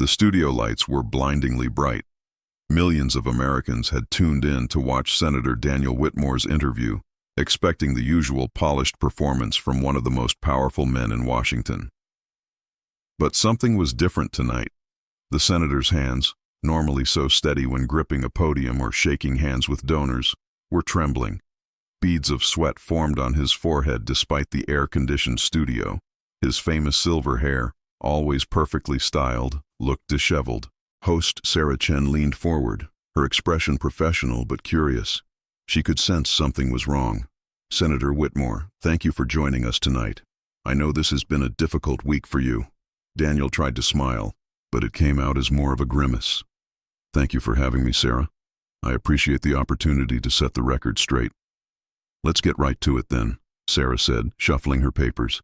The studio lights were blindingly bright. Millions of Americans had tuned in to watch Senator Daniel Whitmore's interview, expecting the usual polished performance from one of the most powerful men in Washington. But something was different tonight. The senator's hands, normally so steady when gripping a podium or shaking hands with donors, were trembling. Beads of sweat formed on his forehead despite the air-conditioned studio. His famous silver hair, always perfectly styled, looked disheveled. Host Sarah Chen leaned forward, her expression professional but curious. She could sense something was wrong. "Senator Whitmore, thank you for joining us tonight. I know this has been a difficult week for you." Daniel tried to smile, but it came out as more of a grimace. "Thank you for having me, Sarah. I appreciate the opportunity to set the record straight." "Let's get right to it then," Sarah said, shuffling her papers.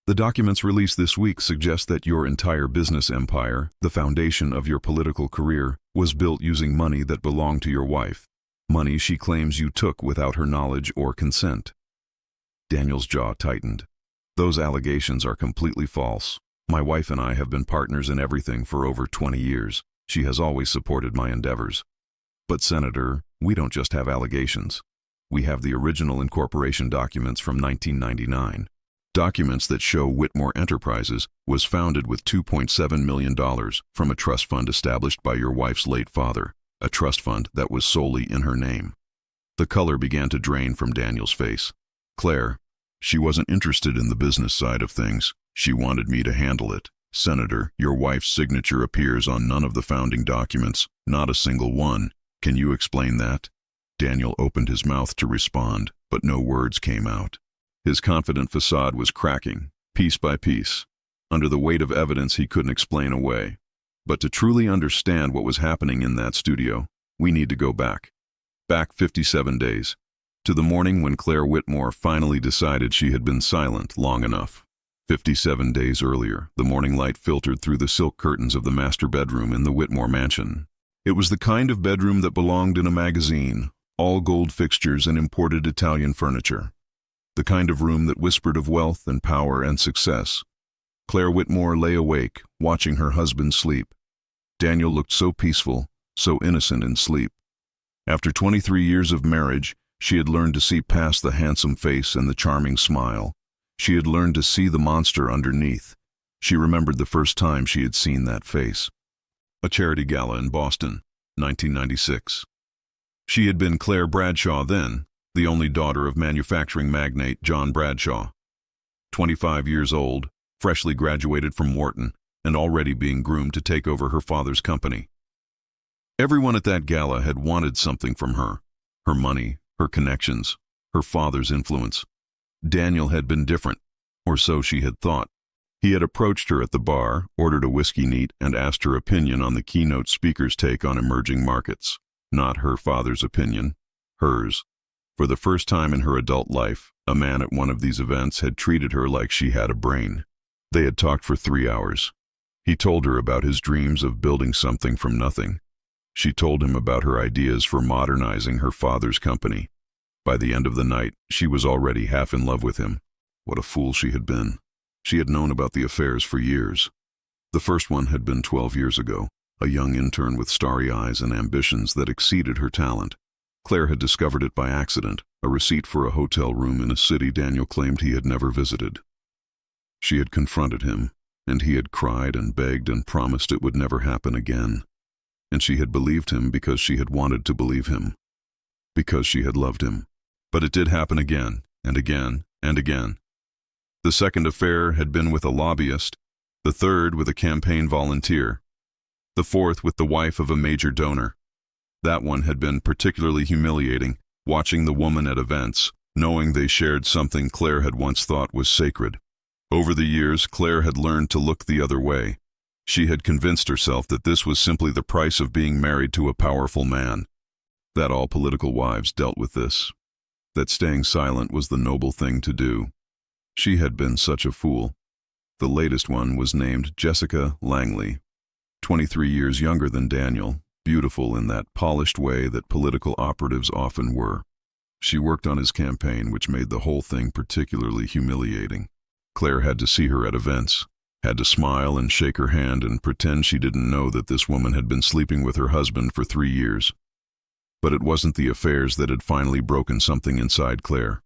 "The documents released this week suggest that your entire business empire, the foundation of your political career, was built using money that belonged to your wife. Money she claims you took without her knowledge or consent." Daniel's jaw tightened. "Those allegations are completely false. My wife and I have been partners in everything for over 20 years. She has always supported my endeavors." "But Senator, we don't just have allegations. We have the original incorporation documents from 1999. Documents that show Whitmore Enterprises was founded with $2.7 million from a trust fund established by your wife's late father, a trust fund that was solely in her name." The color began to drain from Daniel's face. "Claire, she wasn't interested in the business side of things. She wanted me to handle it. Senator, your wife's signature appears on none of the founding documents, not a single one. Can you explain that?" Daniel opened his mouth to respond, but no words came out. His confident facade was cracking, piece by piece, under the weight of evidence he couldn't explain away. But to truly understand what was happening in that studio, we need to go back. Back 57 days, to the morning when Claire Whitmore finally decided she had been silent long enough. 57 days earlier, the morning light filtered through the silk curtains of the master bedroom in the Whitmore mansion. It was the kind of bedroom that belonged in a magazine, all gold fixtures and imported Italian furniture. The kind of room that whispered of wealth and power and success. Claire Whitmore lay awake, watching her husband sleep. Daniel looked so peaceful, so innocent in sleep. After 23 years of marriage, she had learned to see past the handsome face and the charming smile. She had learned to see the monster underneath. She remembered the first time she had seen that face. A charity gala in Boston, 1996. She had been Claire Bradshaw then, the only daughter of manufacturing magnate John Bradshaw. 25 years old, freshly graduated from Wharton, and already being groomed to take over her father's company. Everyone at that gala had wanted something from her. Her money, her connections, her father's influence. Daniel had been different, or so she had thought. He had approached her at the bar, ordered a whiskey neat, and asked her opinion on the keynote speaker's take on emerging markets. Not her father's opinion, hers. For the first time in her adult life, a man at one of these events had treated her like she had a brain. They had talked for 3 hours. He told her about his dreams of building something from nothing. She told him about her ideas for modernizing her father's company. By the end of the night, she was already half in love with him. What a fool she had been. She had known about the affairs for years. The first one had been 12 years ago, a young intern with starry eyes and ambitions that exceeded her talent. Claire had discovered it by accident, a receipt for a hotel room in a city Daniel claimed he had never visited. She had confronted him, and he had cried and begged and promised it would never happen again. And she had believed him because she had wanted to believe him, because she had loved him. But it did happen again, and again, and again. The second affair had been with a lobbyist, the third with a campaign volunteer, the fourth with the wife of a major donor. That one had been particularly humiliating, watching the woman at events, knowing they shared something Claire had once thought was sacred. Over the years, Claire had learned to look the other way. She had convinced herself that this was simply the price of being married to a powerful man, that all political wives dealt with this, that staying silent was the noble thing to do. She had been such a fool. The latest one was named Jessica Langley, 23 years younger than Daniel, beautiful in that polished way that political operatives often were. She worked on his campaign, which made the whole thing particularly humiliating. Claire had to see her at events, Had to smile and shake her hand and pretend she didn't know that this woman had been sleeping with her husband for 3 years. But it wasn't the affairs that had finally broken something inside Claire.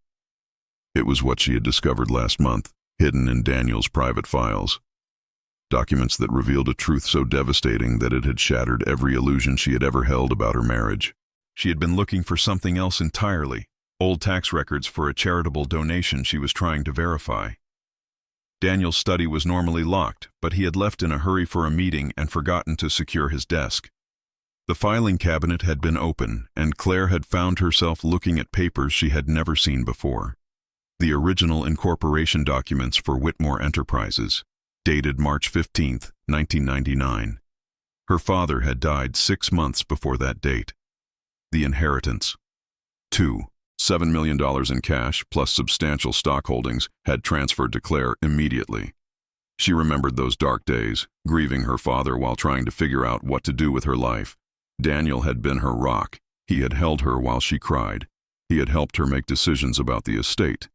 It was what she had discovered last month, hidden in Daniel's private files. Documents that revealed a truth so devastating that it had shattered every illusion she had ever held about her marriage. She had been looking for something else entirely, old tax records for a charitable donation she was trying to verify. Daniel's study was normally locked, but he had left in a hurry for a meeting and forgotten to secure his desk. The filing cabinet had been open, and Claire had found herself looking at papers she had never seen before. The original incorporation documents for Whitmore Enterprises, dated March 15, 1999. Her father had died 6 months before that date. The inheritance. $7 million in cash plus substantial stock holdings had transferred to Claire immediately. She remembered those dark days, grieving her father while trying to figure out what to do with her life. Daniel had been her rock. He had held her while she cried. He had helped her make decisions about the estate.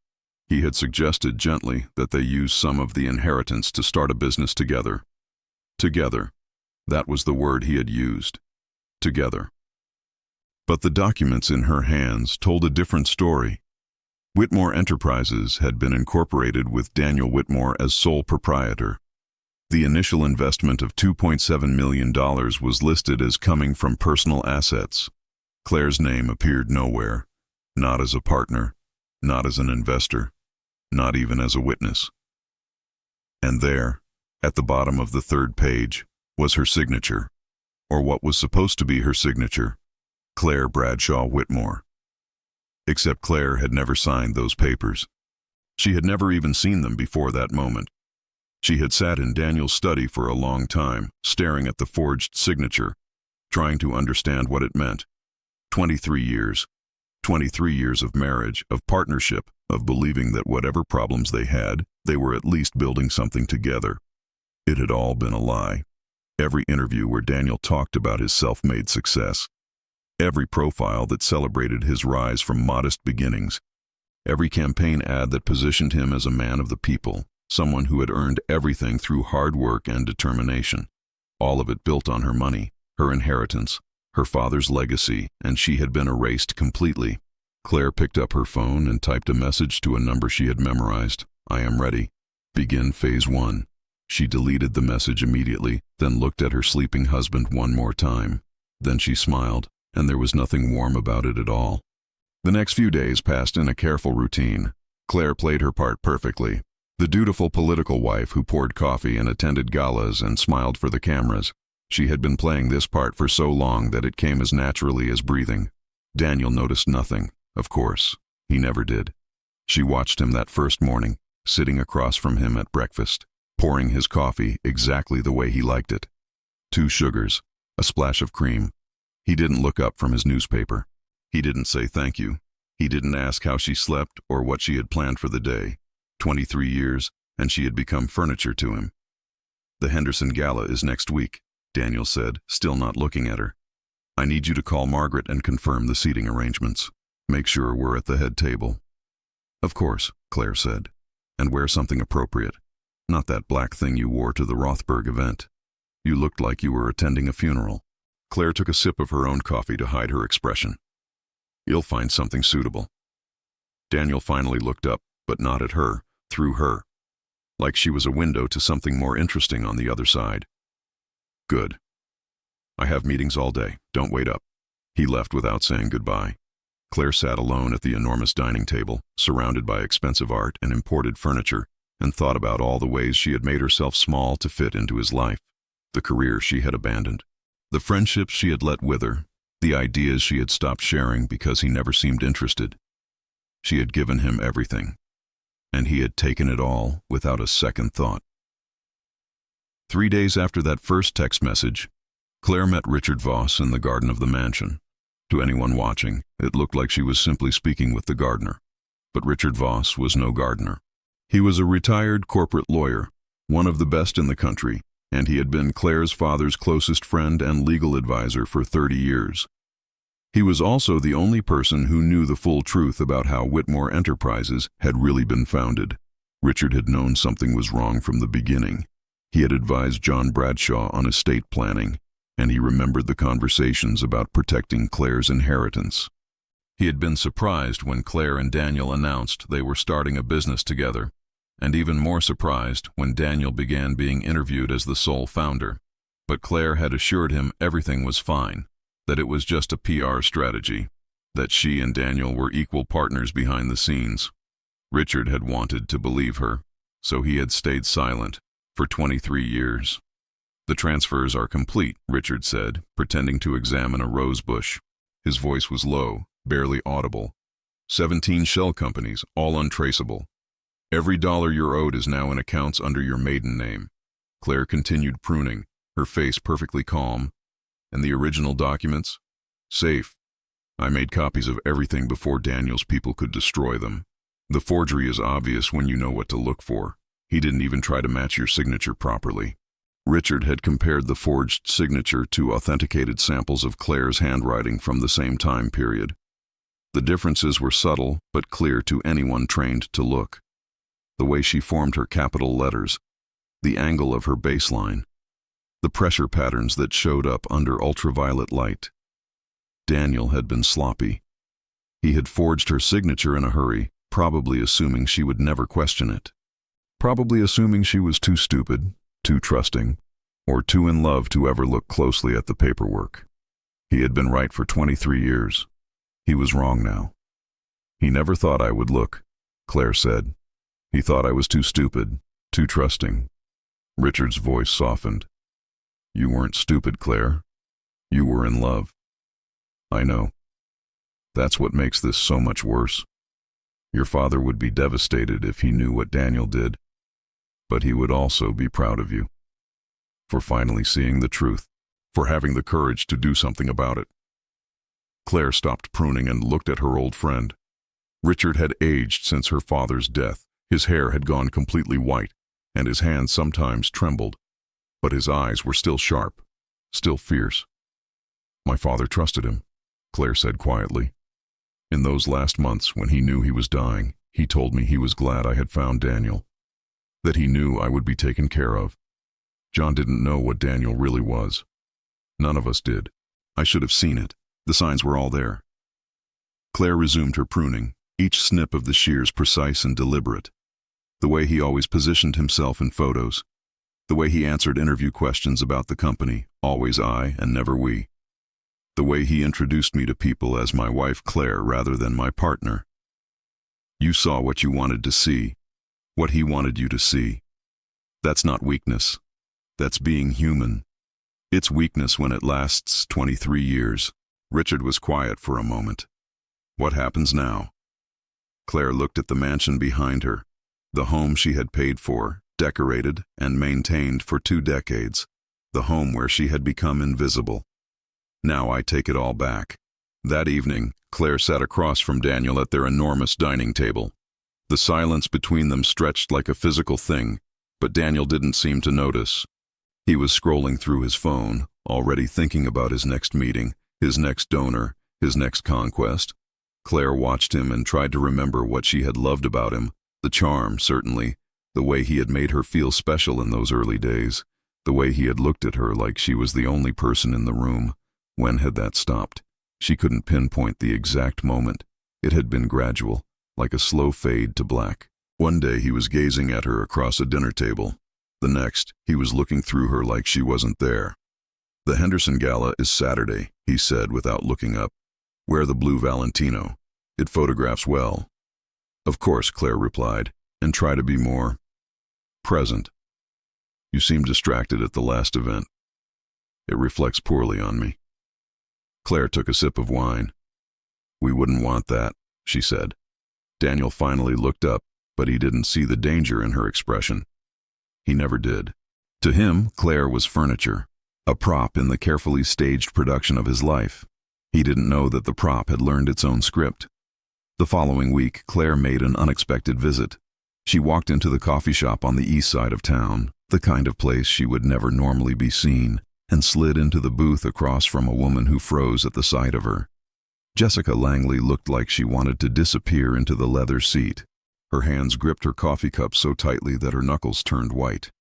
He had suggested gently that they use some of the inheritance to start a business together. Together. That was the word he had used. Together. But the documents in her hands told a different story. Whitmore Enterprises had been incorporated with Daniel Whitmore as sole proprietor. The initial investment of $2.7 million was listed as coming from personal assets. Claire's name appeared nowhere, not as a partner, not as an investor, not even as a witness. And there, at the bottom of the 3rd page, was her signature, or what was supposed to be her signature, Claire Bradshaw Whitmore. Except Claire had never signed those papers. She had never even seen them before that moment. She had sat in Daniel's study for a long time, staring at the forged signature, trying to understand what it meant. 23 years. 23 years of marriage, of partnership, of believing that whatever problems they had, they were at least building something together. It had all been a lie. Every interview where Daniel talked about his self-made success. Every profile that celebrated his rise from modest beginnings. Every campaign ad that positioned him as a man of the people, someone who had earned everything through hard work and determination. All of it built on her money, her inheritance, her father's legacy, and she had been erased completely. Claire picked up her phone and typed a message to a number she had memorized. I am ready. Begin phase 1. She deleted the message immediately, then looked at her sleeping husband one more time. Then she smiled, and there was nothing warm about it at all. The next few days passed in a careful routine. Claire played her part perfectly. The dutiful political wife who poured coffee and attended galas and smiled for the cameras. She had been playing this part for so long that it came as naturally as breathing. Daniel noticed nothing, of course. He never did. She watched him that first morning, sitting across from him at breakfast, pouring his coffee exactly the way he liked it. 2 sugars, a splash of cream. He didn't look up from his newspaper. He didn't say thank you. He didn't ask how she slept or what she had planned for the day. 23 years, and she had become furniture to him. The Henderson Gala is next week, Daniel said, still not looking at her. I need you to call Margaret and confirm the seating arrangements. Make sure we're at the head table. Of course, Claire said, and wear something appropriate. Not that black thing you wore to the Rothberg event. You looked like you were attending a funeral. Claire took a sip of her own coffee to hide her expression. You'll find something suitable. Daniel finally looked up, but not at her, through her, like she was a window to something more interesting on the other side. Good. I have meetings all day. Don't wait up. He left without saying goodbye. Claire sat alone at the enormous dining table, surrounded by expensive art and imported furniture, and thought about all the ways she had made herself small to fit into his life, the career she had abandoned, the friendships she had let wither, the ideas she had stopped sharing because he never seemed interested. She had given him everything, and he had taken it all without a second thought. 3 days after that first text message, Claire met Richard Voss in the garden of the mansion. To anyone watching, it looked like she was simply speaking with the gardener. But Richard Voss was no gardener. He was a retired corporate lawyer, one of the best in the country, and he had been Claire's father's closest friend and legal advisor for 30 years. He was also the only person who knew the full truth about how Whitmore Enterprises had really been founded. Richard had known something was wrong from the beginning. He had advised John Bradshaw on estate planning, and he remembered the conversations about protecting Claire's inheritance. He had been surprised when Claire and Daniel announced they were starting a business together, and even more surprised when Daniel began being interviewed as the sole founder. But Claire had assured him everything was fine, that it was just a PR strategy, that she and Daniel were equal partners behind the scenes. Richard had wanted to believe her, so he had stayed silent for 23 years. "The transfers are complete," Richard said, pretending to examine a rose bush. His voice was low, barely audible. 17 shell companies, all untraceable. Every dollar you're owed is now in accounts under your maiden name. Claire continued pruning, her face perfectly calm. "And the original documents?" "Safe. I made copies of everything before Daniel's people could destroy them. The forgery is obvious when you know what to look for. He didn't even try to match your signature properly." Richard had compared the forged signature to authenticated samples of Claire's handwriting from the same time period. The differences were subtle but clear to anyone trained to look. The way she formed her capital letters, the angle of her baseline, the pressure patterns that showed up under ultraviolet light. Daniel had been sloppy. He had forged her signature in a hurry, probably assuming she would never question it. Probably assuming she was too stupid, too trusting, or too in love to ever look closely at the paperwork. He had been right for 23 years. He was wrong now. "He never thought I would look," Claire said. "He thought I was too stupid, too trusting." Richard's voice softened. "You weren't stupid, Claire. You were in love." "I know. That's what makes this so much worse. Your father would be devastated if he knew what Daniel did, but he would also be proud of you. For finally seeing the truth, for having the courage to do something about it." Claire stopped pruning and looked at her old friend. Richard had aged since her father's death. His hair had gone completely white, and his hands sometimes trembled, but his eyes were still sharp, still fierce. "My father trusted him," Claire said quietly. "In those last months when he knew he was dying, he told me he was glad I had found Daniel, that he knew I would be taken care of. John didn't know what Daniel really was. None of us did. I should have seen it. The signs were all there." Claire resumed her pruning, each snip of the shears precise and deliberate. The way he always positioned himself in photos. The way he answered interview questions about the company, always I and never we. The way he introduced me to people as my wife Claire rather than my partner. "You saw what you wanted to see, what he wanted you to see. That's not weakness. That's being human. It's weakness when it lasts 23 years. Richard was quiet for a moment. "What happens now?" Claire looked at the mansion behind her, the home she had paid for, decorated, and maintained for 2 decades, the home where she had become invisible. "Now I take it all back." That evening, Claire sat across from Daniel at their enormous dining table. The silence between them stretched like a physical thing, but Daniel didn't seem to notice. He was scrolling through his phone, already thinking about his next meeting, his next donor, his next conquest. Claire watched him and tried to remember what she had loved about him, the charm, certainly, the way he had made her feel special in those early days, the way he had looked at her like she was the only person in the room. When had that stopped? She couldn't pinpoint the exact moment. It had been gradual, like a slow fade to black. One day he was gazing at her across a dinner table. The next, he was looking through her like she wasn't there. "The Henderson Gala is Saturday," he said without looking up. "Wear the blue Valentino. It photographs well." "Of course," Claire replied, "and try to be more present. You seem distracted at the last event. It reflects poorly on me." Claire took a sip of wine. "We wouldn't want that," she said. Daniel finally looked up, but he didn't see the danger in her expression. He never did. To him, Claire was furniture, a prop in the carefully staged production of his life. He didn't know that the prop had learned its own script. The following week, Claire made an unexpected visit. She walked into the coffee shop on the east side of town, the kind of place she would never normally be seen, and slid into the booth across from a woman who froze at the sight of her. Jessica Langley looked like she wanted to disappear into the leather seat. Her hands gripped her coffee cup so tightly that her knuckles turned white.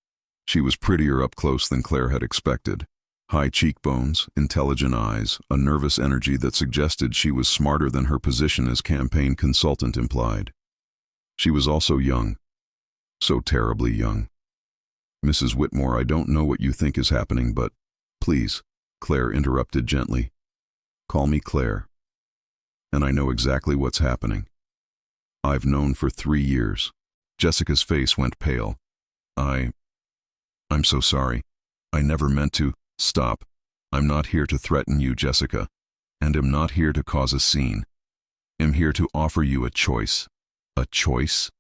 She was prettier up close than Claire had expected. High cheekbones, intelligent eyes, a nervous energy that suggested she was smarter than her position as campaign consultant implied. She was also young. So terribly young. "Mrs. Whitmore, I don't know what you think is happening, but please," Claire interrupted gently. "Call me Claire. And I know exactly what's happening. I've known for 3 years." Jessica's face went pale. I'm so sorry. I never meant to." "Stop. I'm not here to threaten you, Jessica, and am not here to cause a scene. I'm here to offer you a choice." "A choice?"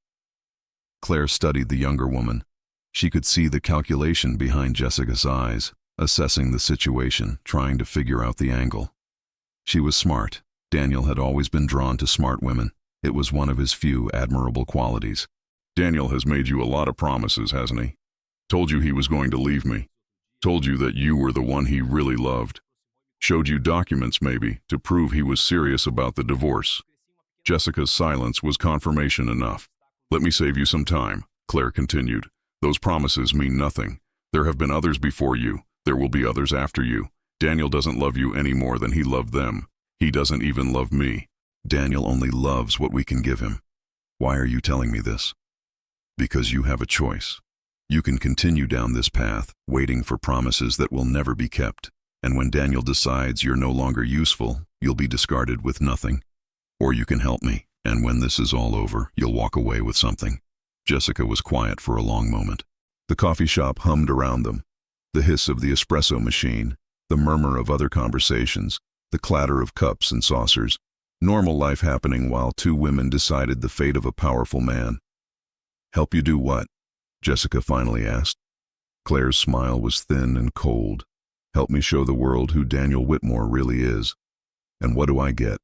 Claire studied the younger woman. She could see the calculation behind Jessica's eyes, assessing the situation, trying to figure out the angle. She was smart. Daniel had always been drawn to smart women. It was one of his few admirable qualities. "Daniel has made you a lot of promises, hasn't he? Told you he was going to leave me. Told you that you were the one he really loved. Showed you documents, maybe, to prove he was serious about the divorce." Jessica's silence was confirmation enough. "Let me save you some time," Claire continued. "Those promises mean nothing. There have been others before you. There will be others after you. Daniel doesn't love you any more than he loved them. He doesn't even love me. Daniel only loves what we can give him." "Why are you telling me this?" "Because you have a choice. You can continue down this path, waiting for promises that will never be kept, and when Daniel decides you're no longer useful, you'll be discarded with nothing. Or you can help me, and when this is all over, you'll walk away with something." Jessica was quiet for a long moment. The coffee shop hummed around them. The hiss of the espresso machine, the murmur of other conversations, the clatter of cups and saucers. Normal life happening while two women decided the fate of a powerful man. "Help you do what?" Jessica finally asked. Claire's smile was thin and cold. "Help me show the world who Daniel Whitmore really is." "And what do I get?"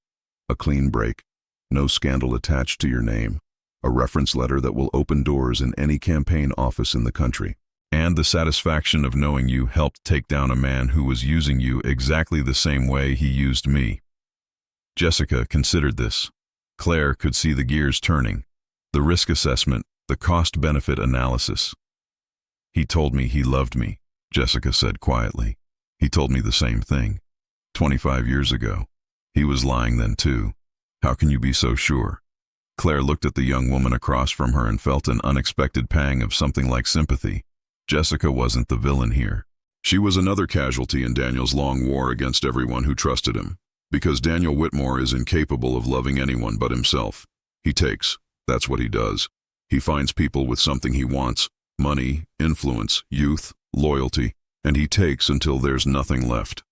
"A clean break. No scandal attached to your name. A reference letter that will open doors in any campaign office in the country. And the satisfaction of knowing you helped take down a man who was using you exactly the same way he used me." Jessica considered this. Claire could see the gears turning. The risk assessment, the cost-benefit analysis. "He told me he loved me," Jessica said quietly. "He told me the same thing. 25 years ago. He was lying then too. How can you be so sure?" Claire looked at the young woman across from her and felt an unexpected pang of something like sympathy. Jessica wasn't the villain here. She was another casualty in Daniel's long war against everyone who trusted him. Because Daniel Whitmore is incapable of loving anyone but himself. He takes. That's what he does. He finds people with something he wants, money, influence, youth, loyalty, and he takes until there's nothing left.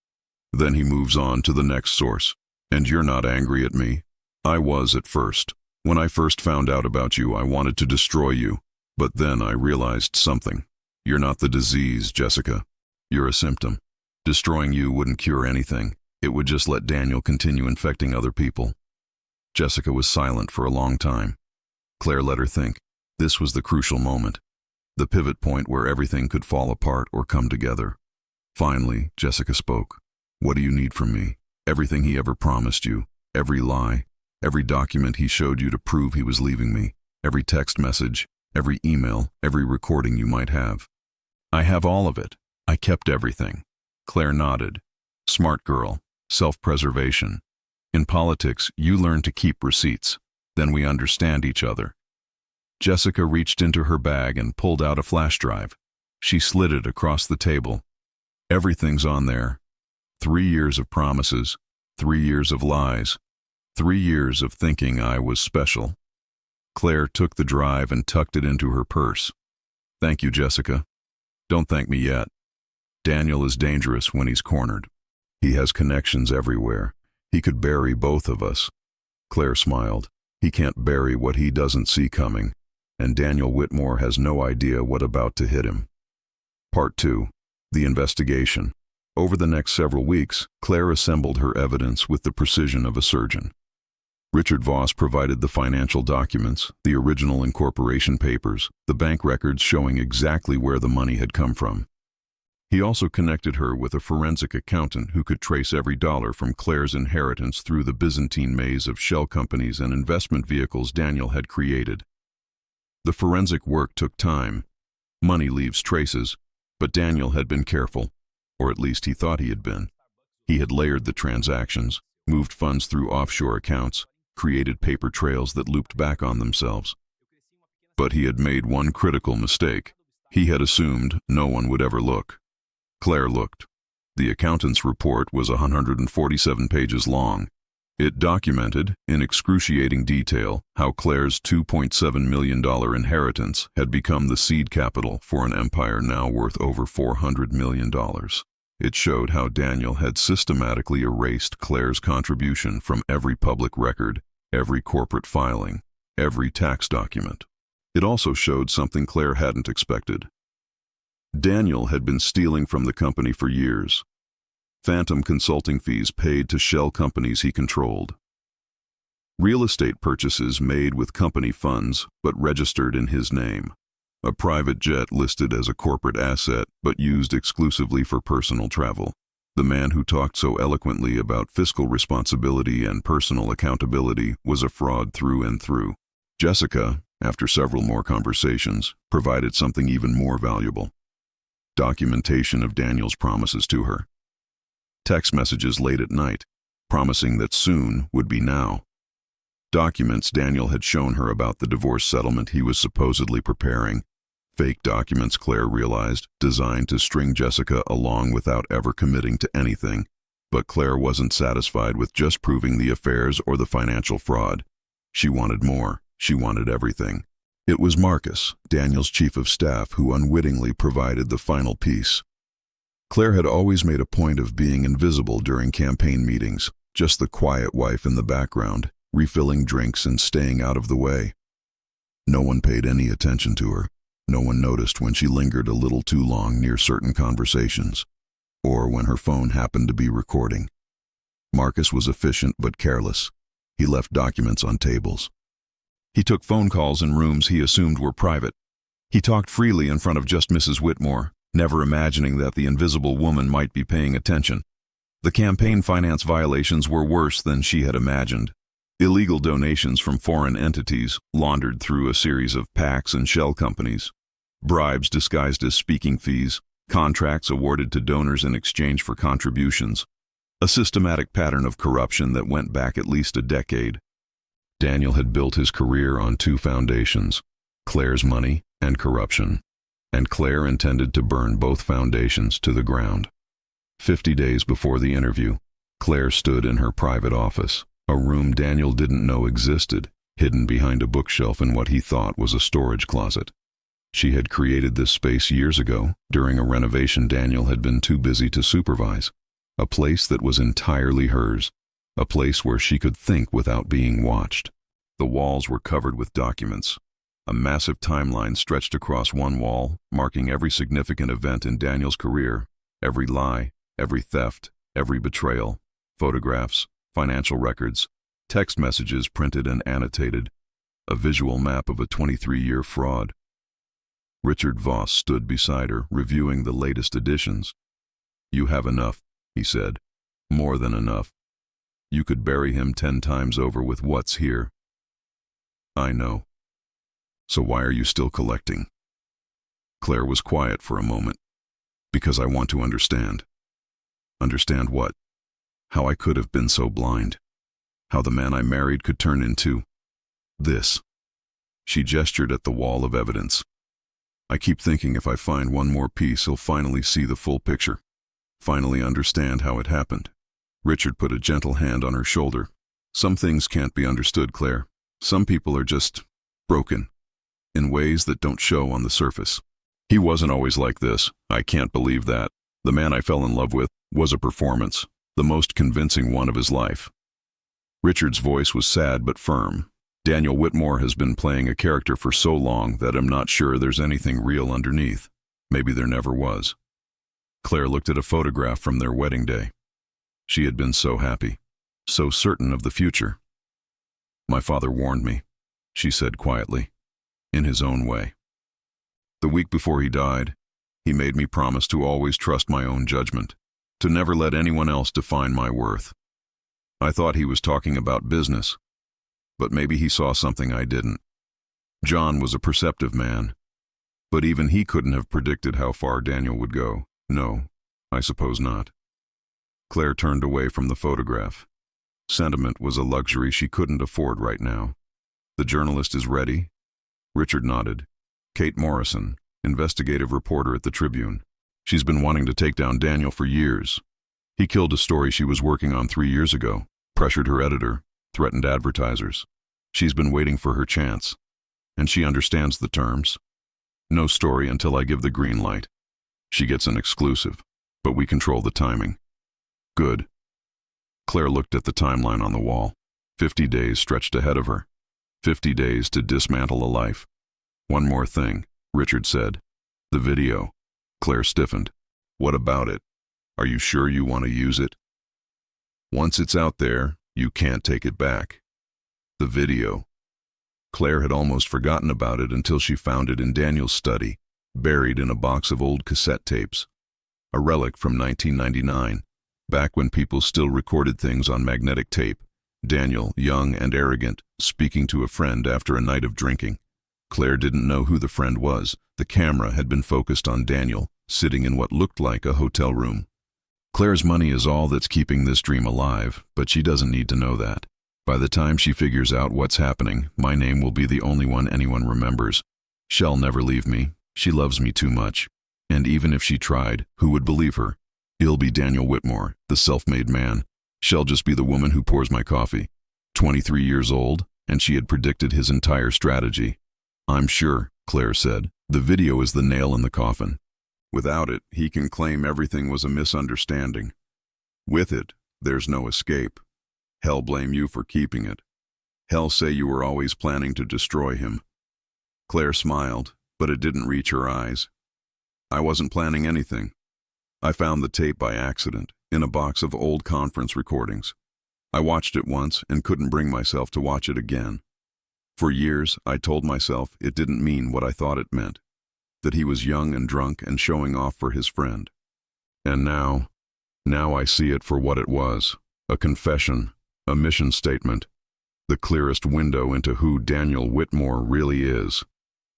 Then he moves on to the next source. And you're not angry at me? I was at first. When I first found out about you, I wanted to destroy you. But then I realized something. You're not the disease, Jessica. You're a symptom. Destroying you wouldn't cure anything. It would just let Daniel continue infecting other people." Jessica was silent for a long time. Claire let her think. This was the crucial moment. The pivot point where everything could fall apart or come together. Finally, Jessica spoke. "What do you need from me? Everything he ever promised you. Every lie. Every document he showed you to prove he was leaving me. Every text message. Every email. Every recording you might have." "I have all of it. I kept everything." Claire nodded. "Smart girl. Self-preservation. In politics, you learn to keep receipts. Then we understand each other." Jessica reached into her bag and pulled out a flash drive. She slid it across the table. "Everything's on there. 3 years of promises, 3 years of lies, 3 years of thinking I was special." Claire took the drive and tucked it into her purse. "Thank you, Jessica. Don't thank me yet. Daniel is dangerous when he's cornered. He has connections everywhere. He could bury both of us." Claire smiled. "He can't bury what he doesn't see coming, and Daniel Whitmore has no idea what about to hit him." Part 2. The investigation. Over the next several weeks, Claire assembled her evidence with the precision of a surgeon. Richard Voss provided the financial documents, the original incorporation papers, the bank records showing exactly where the money had come from. He also connected her with a forensic accountant who could trace every dollar from Claire's inheritance through the Byzantine maze of shell companies and investment vehicles Daniel had created. The forensic work took time. Money leaves traces, but Daniel had been careful, or at least he thought he had been. He had layered the transactions, moved funds through offshore accounts, created paper trails that looped back on themselves. But he had made one critical mistake. He had assumed no one would ever look. Claire looked. The accountant's report was 147 pages long. It documented, in excruciating detail, how Claire's $2.7 million inheritance had become the seed capital for an empire now worth over $400 million. It showed how Daniel had systematically erased Claire's contribution from every public record, every corporate filing, every tax document. It also showed something Claire hadn't expected. Daniel had been stealing from the company for years. Phantom consulting fees paid to shell companies he controlled. Real estate purchases made with company funds but registered in his name. A private jet listed as a corporate asset but used exclusively for personal travel. The man who talked so eloquently about fiscal responsibility and personal accountability was a fraud through and through. Jessica, after several more conversations, provided something even more valuable. Documentation of Daniel's promises to her. Text messages late at night, promising that soon would be now. Documents Daniel had shown her about the divorce settlement he was supposedly preparing. Fake documents, Claire realized, designed to string Jessica along without ever committing to anything. But Claire wasn't satisfied with just proving the affairs or the financial fraud. She wanted more. She wanted everything. It was Marcus, Daniel's chief of staff, who unwittingly provided the final piece. Claire had always made a point of being invisible during campaign meetings, just the quiet wife in the background, refilling drinks and staying out of the way. No one paid any attention to her. No one noticed when she lingered a little too long near certain conversations, or when her phone happened to be recording. Marcus was efficient but careless. He left documents on tables. He took phone calls in rooms he assumed were private. He talked freely in front of just Mrs. Whitmore, never imagining that the invisible woman might be paying attention. The campaign finance violations were worse than she had imagined. Illegal donations from foreign entities laundered through a series of PACs and shell companies. Bribes disguised as speaking fees, contracts awarded to donors in exchange for contributions. A systematic pattern of corruption that went back at least a decade. Daniel had built his career on two foundations, Claire's money and corruption. And Claire intended to burn both foundations to the ground. 50 days before the interview, Claire stood in her private office, a room Daniel didn't know existed, hidden behind a bookshelf in what he thought was a storage closet. She had created this space years ago, during a renovation Daniel had been too busy to supervise. A place that was entirely hers, a place where she could think without being watched. The walls were covered with documents. A massive timeline stretched across one wall, marking every significant event in Daniel's career, every lie, every theft, every betrayal, photographs, financial records, text messages printed and annotated, a visual map of a 23-year fraud. Richard Voss stood beside her, reviewing the latest editions. "You have enough," he said. "More than enough. You could bury him 10 times over with what's here." "I know. So why are you still collecting?" Claire was quiet for a moment. "Because I want to understand." "Understand what?" "How I could have been so blind. How the man I married could turn into this." She gestured at the wall of evidence. "I keep thinking if I find one more piece, he'll finally see the full picture. Finally understand how it happened." Richard put a gentle hand on her shoulder. "Some things can't be understood, Claire. Some people are just broken. In ways that don't show on the surface. He wasn't always like this. I can't believe that. The man I fell in love with was a performance, the most convincing one of his life." Richard's voice was sad but firm. "Daniel Whitmore has been playing a character for so long that I'm not sure there's anything real underneath. Maybe there never was." Claire looked at a photograph from their wedding day. She had been so happy, so certain of the future. "My father warned me," she said quietly, in his own way. "The week before he died, he made me promise to always trust my own judgment, to never let anyone else define my worth. I thought he was talking about business, but maybe he saw something I didn't. John was a perceptive man. But even he couldn't have predicted how far Daniel would go. No, I suppose not. Claire turned away from the photograph. Sentiment was a luxury she couldn't afford right now. The journalist is ready? Richard nodded. Kate Morrison, investigative reporter at the Tribune. She's been wanting to take down Daniel for years. He killed a story she was working on 3 years ago, pressured her editor, threatened advertisers. She's been waiting for her chance. And she understands the terms. No story until I give the green light. She gets an exclusive, but we control the timing. Good. Claire looked at the timeline on the wall. 50 days stretched ahead of her. 50 days to dismantle a life. One more thing, Richard said. The video. Claire stiffened. What about it? Are you sure you want to use it? Once it's out there, you can't take it back. The video. Claire had almost forgotten about it until she found it in Daniel's study, buried in a box of old cassette tapes. A relic from 1999, back when people still recorded things on magnetic tape. Daniel, young and arrogant, speaking to a friend after a night of drinking. Claire didn't know who the friend was. The camera had been focused on Daniel, sitting in what looked like a hotel room. Claire's money is all that's keeping this dream alive, but she doesn't need to know that. By the time she figures out what's happening, my name will be the only one anyone remembers. She'll never leave me. She loves me too much. And even if she tried, who would believe her? It'll be Daniel Whitmore, the self-made man. She'll just be the woman who pours my coffee. 23 years old, and she had predicted his entire strategy. I'm sure, Claire said, the video is the nail in the coffin. Without it, he can claim everything was a misunderstanding. With it, there's no escape. Hell blame you for keeping it. Hell say you were always planning to destroy him. Claire smiled, but it didn't reach her eyes. I wasn't planning anything. I found the tape by accident, in a box of old conference recordings. I watched it once and couldn't bring myself to watch it again. For years, I told myself it didn't mean what I thought it meant, that he was young and drunk and showing off for his friend. And now I see it for what it was, a confession, a mission statement, the clearest window into who Daniel Whitmore really is.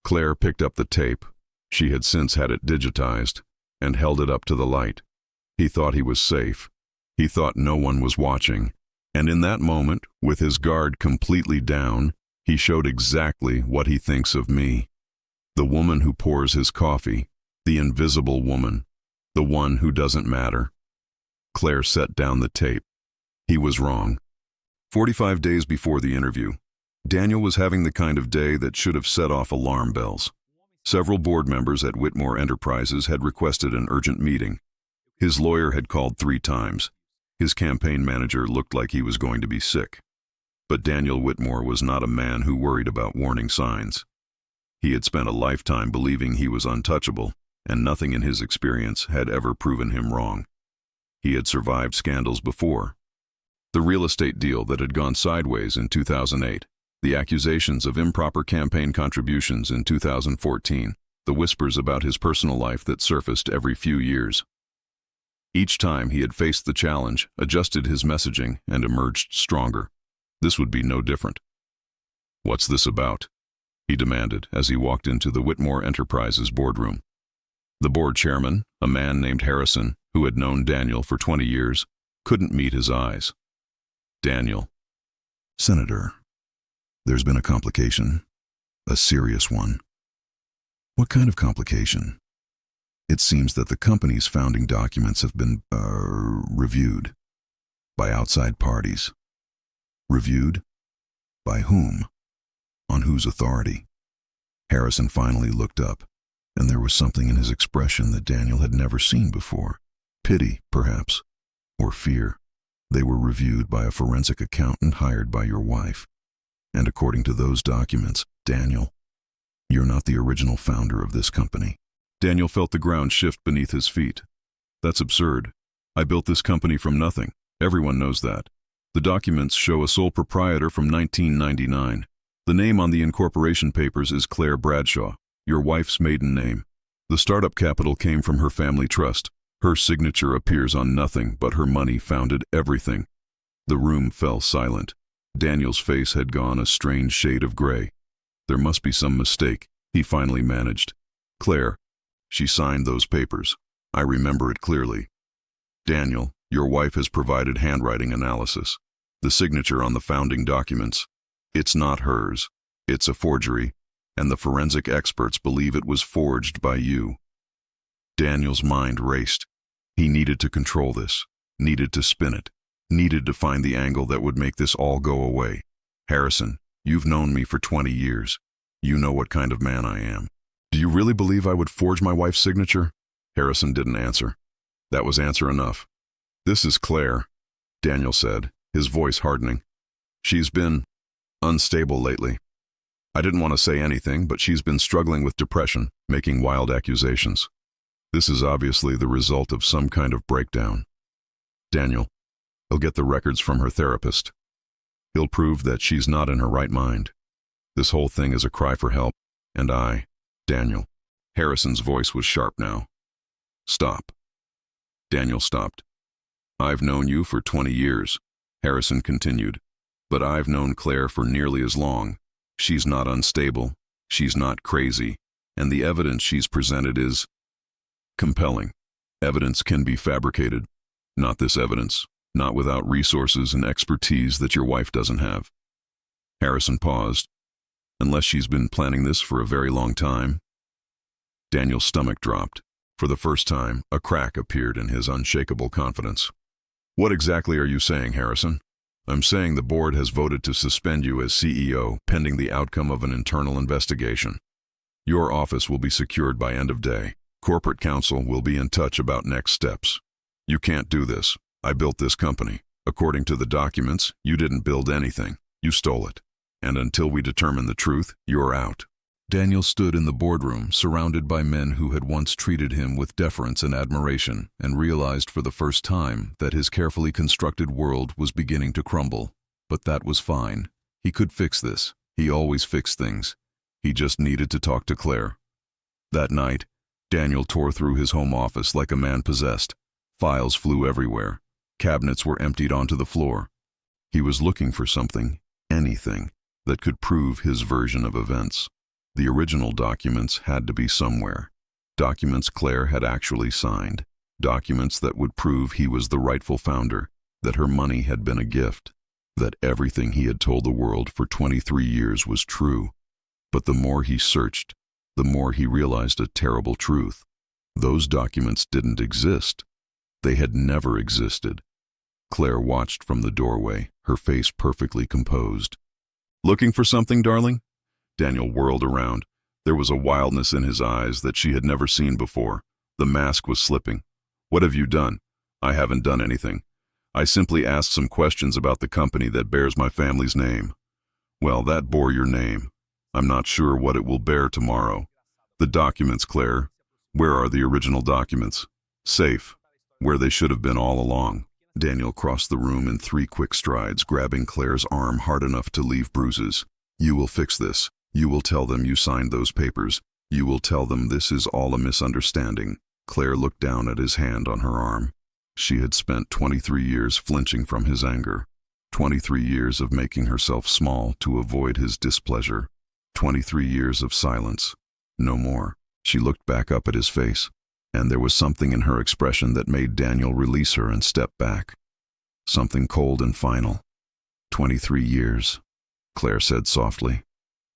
Claire picked up the tape. She had since had it digitized, and held it up to the light. He thought he was safe. He thought no one was watching. And in that moment, with his guard completely down, he showed exactly what he thinks of me. The woman who pours his coffee, the invisible woman, the one who doesn't matter. Claire set down the tape. He was wrong. 45 days before the interview, Daniel was having the kind of day that should have set off alarm bells. Several board members at Whitmore Enterprises had requested an urgent meeting. His lawyer had called 3 times. His campaign manager looked like he was going to be sick. But Daniel Whitmore was not a man who worried about warning signs. He had spent a lifetime believing he was untouchable, and nothing in his experience had ever proven him wrong. He had survived scandals before. The real estate deal that had gone sideways in 2008, the accusations of improper campaign contributions in 2014, the whispers about his personal life that surfaced every few years. Each time he had faced the challenge, adjusted his messaging, and emerged stronger. This would be no different. "What's this about?" he demanded as he walked into the Whitmore Enterprises boardroom. The board chairman, a man named Harrison, who had known Daniel for 20 years, couldn't meet his eyes. Daniel. "Senator, there's been a complication, a serious one." "What kind of complication?" "It seems that the company's founding documents have been, reviewed by outside parties." "Reviewed? By whom? On whose authority?" Harrison finally looked up, and there was something in his expression that Daniel had never seen before. Pity, perhaps, or fear. "They were reviewed by a forensic accountant hired by your wife. And according to those documents, Daniel, you're not the original founder of this company." Daniel felt the ground shift beneath his feet. "That's absurd. I built this company from nothing. Everyone knows that. The documents show a sole proprietor from 1999. The name on the incorporation papers is Claire Bradshaw, your wife's maiden name. The startup capital came from her family trust. Her signature appears on nothing, but her money founded everything." The room fell silent. Daniel's face had gone a strange shade of gray. "There must be some mistake," he finally managed. Claire, she signed those papers. I remember it clearly. Daniel, your wife has provided handwriting analysis. The signature on the founding documents. It's not hers. It's a forgery, and the forensic experts believe it was forged by you. Daniel's mind raced. He needed to control this, needed to spin it, needed to find the angle that would make this all go away. Harrison, you've known me for 20 years. You know what kind of man I am. Do you really believe I would forge my wife's signature? Harrison didn't answer. That was answer enough. This is Claire, Daniel said, his voice hardening. She's been unstable lately. I didn't want to say anything, but she's been struggling with depression, making wild accusations. This is obviously the result of some kind of breakdown. Daniel, he'll get the records from her therapist. He'll prove that she's not in her right mind. This whole thing is a cry for help, and Daniel. Harrison's voice was sharp now. Stop. Daniel stopped. I've known you for 20 years, Harrison continued, but I've known Claire for nearly as long. She's not unstable, she's not crazy, and the evidence she's presented is compelling. Evidence can be fabricated. Not this evidence, not without resources and expertise that your wife doesn't have. Harrison paused. Unless she's been planning this for a very long time. Daniel's stomach dropped. For the first time, a crack appeared in his unshakable confidence. What exactly are you saying, Harrison? I'm saying the board has voted to suspend you as CEO pending the outcome of an internal investigation. Your office will be secured by end of day. Corporate counsel will be in touch about next steps. You can't do this. I built this company. According to the documents, you didn't build anything. You stole it. And until we determine the truth, you're out. Daniel stood in the boardroom, surrounded by men who had once treated him with deference and admiration, and realized for the first time that his carefully constructed world was beginning to crumble. But that was fine. He could fix this. He always fixed things. He just needed to talk to Claire. That night, Daniel tore through his home office like a man possessed. Files flew everywhere. Cabinets were emptied onto the floor. He was looking for something, anything, that could prove his version of events. The original documents had to be somewhere. Documents Claire had actually signed. Documents that would prove he was the rightful founder, that her money had been a gift, that everything he had told the world for 23 years was true. But the more he searched, the more he realized a terrible truth. Those documents didn't exist. They had never existed. Claire watched from the doorway, her face perfectly composed. Looking for something, darling? Daniel whirled around. There was a wildness in his eyes that she had never seen before. The mask was slipping. What have you done? I haven't done anything. I simply asked some questions about the company that bears my family's name. Well, that bore your name. I'm not sure what it will bear tomorrow. The documents, Claire. Where are the original documents? Safe. Where they should have been all along. Daniel crossed the room in 3 quick strides, grabbing Claire's arm hard enough to leave bruises. You will fix this. You will tell them you signed those papers. You will tell them this is all a misunderstanding. Claire looked down at his hand on her arm. She had spent 23 years flinching from his anger. 23 years of making herself small to avoid his displeasure. 23 years of silence. No more. She looked back up at his face, and there was something in her expression that made Daniel release her and step back. Something cold and final. 23 years, Claire said softly.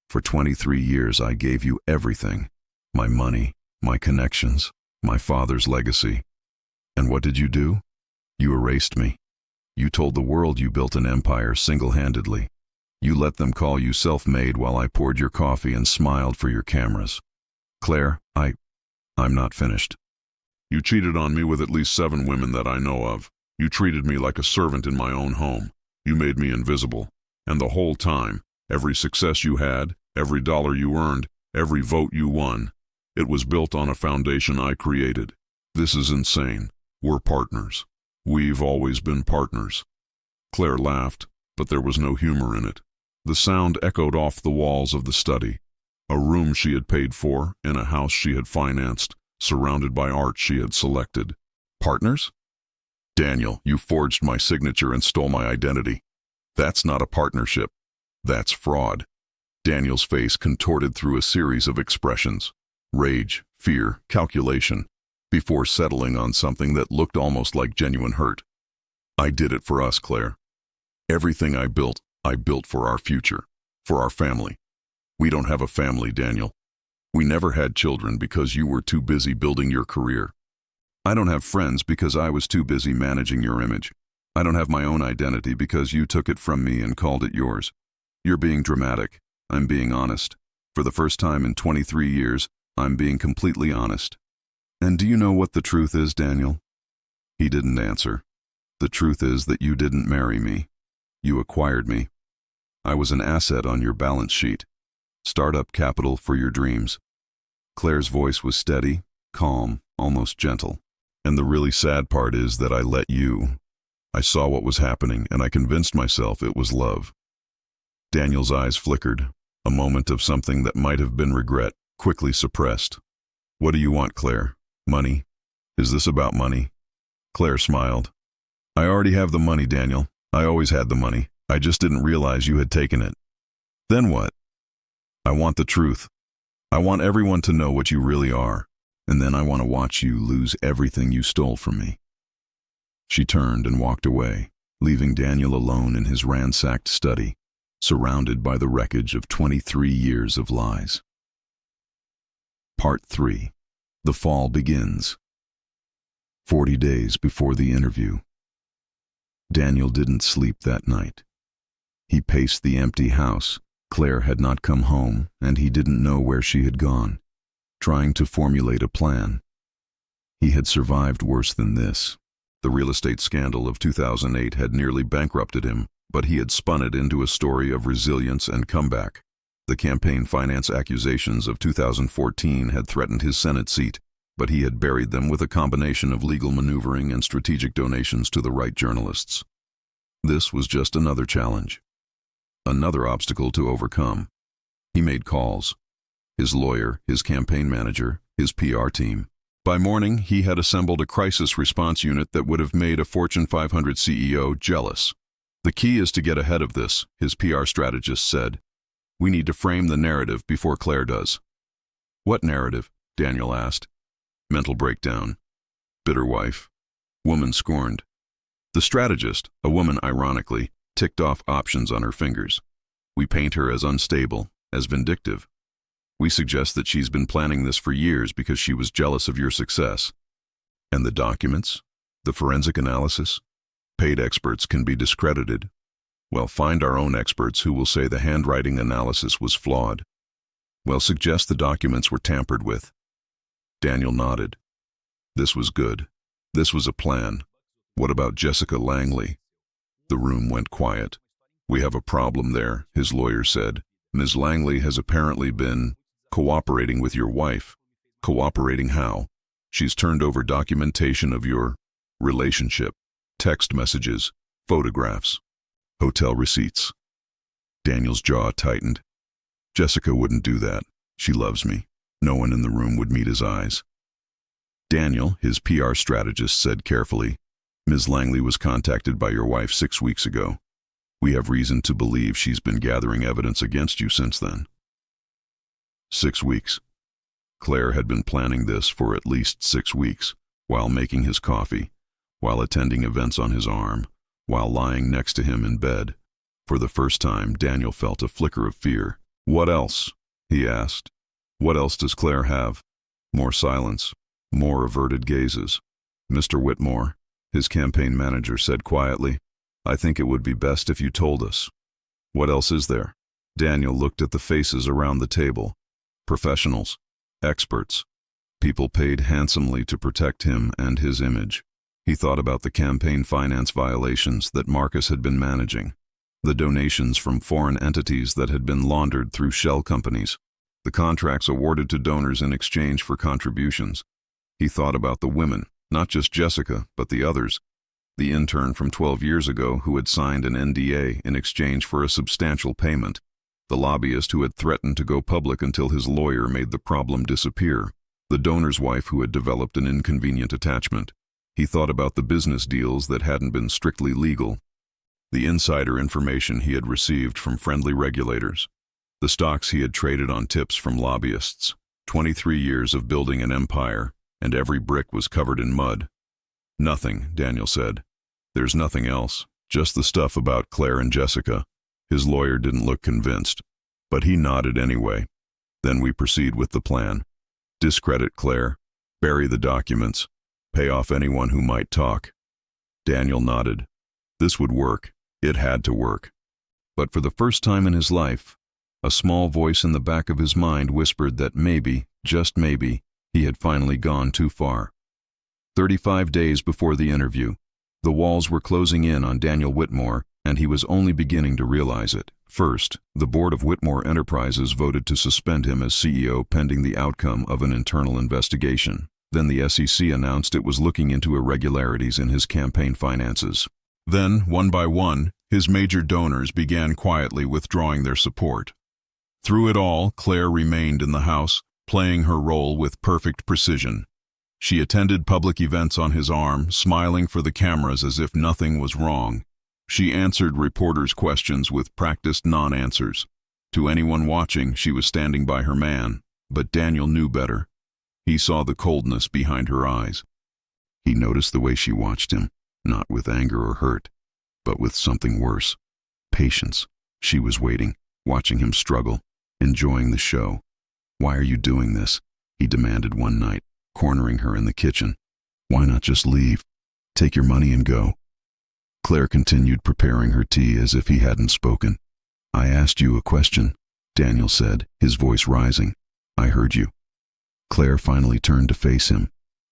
For 23 years I gave you everything. My money, my connections, my father's legacy. And what did you do? You erased me. You told the world you built an empire single-handedly. You let them call you self-made while I poured your coffee and smiled for your cameras. Claire, I'm not finished. You cheated on me with at least 7 women that I know of. You treated me like a servant in my own home. You made me invisible. And the whole time, every success you had, every dollar you earned, every vote you won, it was built on a foundation I created. This is insane. We're partners. We've always been partners. Claire laughed, but there was no humor in it. The sound echoed off the walls of the study. A room she had paid for, in a house she had financed, surrounded by art she had selected. Partners? Daniel, you forged my signature and stole my identity. That's not a partnership. That's fraud. Daniel's face contorted through a series of expressions. Rage, fear, calculation, before settling on something that looked almost like genuine hurt. I did it for us, Claire. Everything I built for our future, for our family. We don't have a family, Daniel. We never had children because you were too busy building your career. I don't have friends because I was too busy managing your image. I don't have my own identity because you took it from me and called it yours. You're being dramatic. I'm being honest. For the first time in 23 years, I'm being completely honest. And do you know what the truth is, Daniel? He didn't answer. The truth is that you didn't marry me. You acquired me. I was an asset on your balance sheet. Startup capital for your dreams. Claire's voice was steady, calm, almost gentle. And the really sad part is that I let you. I saw what was happening, and I convinced myself it was love. Daniel's eyes flickered, a moment of something that might have been regret, quickly suppressed. What do you want, Claire? Money? Is this about money? Claire smiled. I already have the money, Daniel. I always had the money. I just didn't realize you had taken it. Then what? I want the truth. I want everyone to know what you really are, and then I want to watch you lose everything you stole from me. She turned and walked away, leaving Daniel alone in his ransacked study, surrounded by the wreckage of 23 years of lies. Part 3. The fall begins. 40 days before the interview. Daniel didn't sleep that night. He paced the empty house. Claire had not come home, and he didn't know where she had gone, trying to formulate a plan. He had survived worse than this. The real estate scandal of 2008 had nearly bankrupted him, but he had spun it into a story of resilience and comeback. The campaign finance accusations of 2014 had threatened his Senate seat, but he had buried them with a combination of legal maneuvering and strategic donations to the right journalists. This was just another challenge, another obstacle to overcome. He made calls. His lawyer, his campaign manager, his PR team. By morning, he had assembled a crisis response unit that would have made a Fortune 500 CEO jealous. The key is to get ahead of this, his PR strategist said. We need to frame the narrative before Claire does. What narrative? Daniel asked. Mental breakdown. Bitter wife. Woman scorned. The strategist, a woman ironically, ticked off options on her fingers. We paint her as unstable, as vindictive. We suggest that she's been planning this for years because she was jealous of your success. And the documents? The forensic analysis? Paid experts can be discredited. Well, find our own experts who will say the handwriting analysis was flawed. Well, suggest the documents were tampered with. Daniel nodded. This was good. This was a plan. What about Jessica Langley? The room went quiet. We have a problem there, his lawyer said. Ms. Langley has apparently been cooperating with your wife. Cooperating how? She's turned over documentation of your relationship, text messages, photographs, hotel receipts. Daniel's jaw tightened. Jessica wouldn't do that. She loves me. No one in the room would meet his eyes. Daniel, his PR strategist, said carefully, Ms. Langley was contacted by your wife 6 weeks ago. We have reason to believe she's been gathering evidence against you since then. 6 weeks. Claire had been planning this for at least 6 weeks, while making his coffee, while attending events on his arm, while lying next to him in bed. For the first time, Daniel felt a flicker of fear. What else? He asked. What else does Claire have? More silence, more averted gazes. Mr. Whitmore, his campaign manager said quietly, I think it would be best if you told us. What else is there? Daniel looked at the faces around the table. Professionals, experts, people paid handsomely to protect him and his image. He thought about the campaign finance violations that Marcus had been managing, the donations from foreign entities that had been laundered through shell companies, the contracts awarded to donors in exchange for contributions. He thought about the women, not just Jessica, but the others, the intern from 12 years ago who had signed an NDA in exchange for a substantial payment, the lobbyist who had threatened to go public until his lawyer made the problem disappear, the donor's wife who had developed an inconvenient attachment. He thought about the business deals that hadn't been strictly legal, the insider information he had received from friendly regulators, the stocks he had traded on tips from lobbyists. 23 years of building an empire, and every brick was covered in mud. Nothing, Daniel said. There's nothing else, just the stuff about Claire and Jessica. His lawyer didn't look convinced, but he nodded anyway. Then we proceed with the plan. Discredit Claire, bury the documents, pay off anyone who might talk. Daniel nodded. This would work. It had to work. But for the first time in his life, a small voice in the back of his mind whispered that maybe, just maybe, he had finally gone too far. 35 days before the interview, the walls were closing in on Daniel Whitmore, and he was only beginning to realize it. First, the board of Whitmore Enterprises voted to suspend him as CEO pending the outcome of an internal investigation. Then the SEC announced it was looking into irregularities in his campaign finances. Then, one by one, his major donors began quietly withdrawing their support. Through it all, Claire remained in the house, playing her role with perfect precision. She attended public events on his arm, smiling for the cameras as if nothing was wrong. She answered reporters' questions with practiced non-answers. To anyone watching, she was standing by her man, but Daniel knew better. He saw the coldness behind her eyes. He noticed the way she watched him, not with anger or hurt, but with something worse. Patience. She was waiting, watching him struggle, enjoying the show. "Why are you doing this?" he demanded one night, cornering her in the kitchen. "Why not just leave? Take your money and go." Claire continued preparing her tea as if he hadn't spoken. "I asked you a question," Daniel said, his voice rising. "I heard you." Claire finally turned to face him.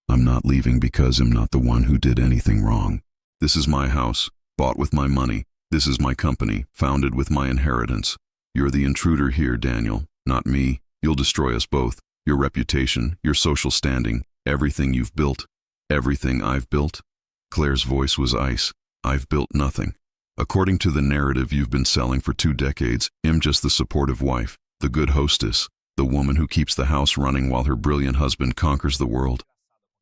"I'm not leaving because I'm not the one who did anything wrong. This is my house, bought with my money. This is my company, founded with my inheritance. You're the intruder here, Daniel, not me. You'll destroy us both. Your reputation, your social standing, everything you've built. Everything I've built." Claire's voice was ice. "I've built nothing. According to the narrative you've been selling for 2 decades, I'm just the supportive wife, the good hostess, the woman who keeps the house running while her brilliant husband conquers the world."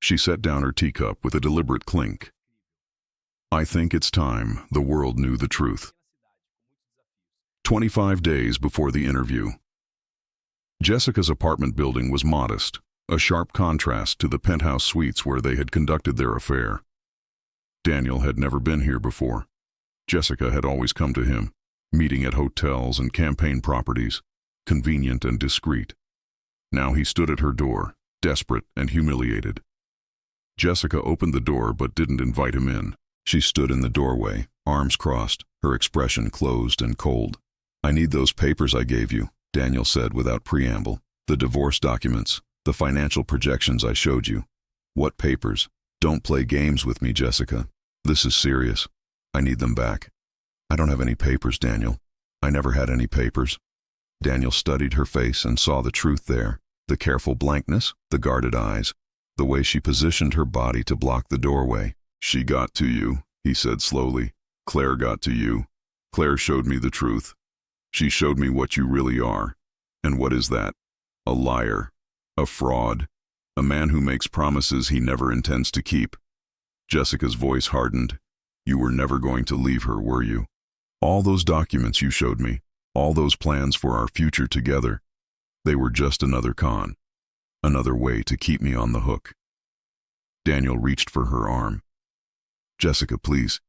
She set down her teacup with a deliberate clink. "I think it's time the world knew the truth." 25 days before the interview. Jessica's apartment building was modest, a sharp contrast to the penthouse suites where they had conducted their affair. Daniel had never been here before. Jessica had always come to him, meeting at hotels and campaign properties, convenient and discreet. Now he stood at her door, desperate and humiliated. Jessica opened the door but didn't invite him in. She stood in the doorway, arms crossed, her expression closed and cold. "I need those papers I gave you," Daniel said without preamble. "The divorce documents, the financial projections I showed you." "What papers?" "Don't play games with me, Jessica. This is serious. I need them back." "I don't have any papers, Daniel. I never had any papers." Daniel studied her face and saw the truth there, the careful blankness, the guarded eyes, the way she positioned her body to block the doorway. "She got to you," he said slowly. "Claire got to you. Claire showed me the truth. She showed me what you really are. And what is that? A liar, a fraud, a man who makes promises he never intends to keep." Jessica's voice hardened. "You were never going to leave her, were you? All those documents you showed me, all those plans for our future together, they were just another con, another way to keep me on the hook." Daniel reached for her arm. "Jessica, please.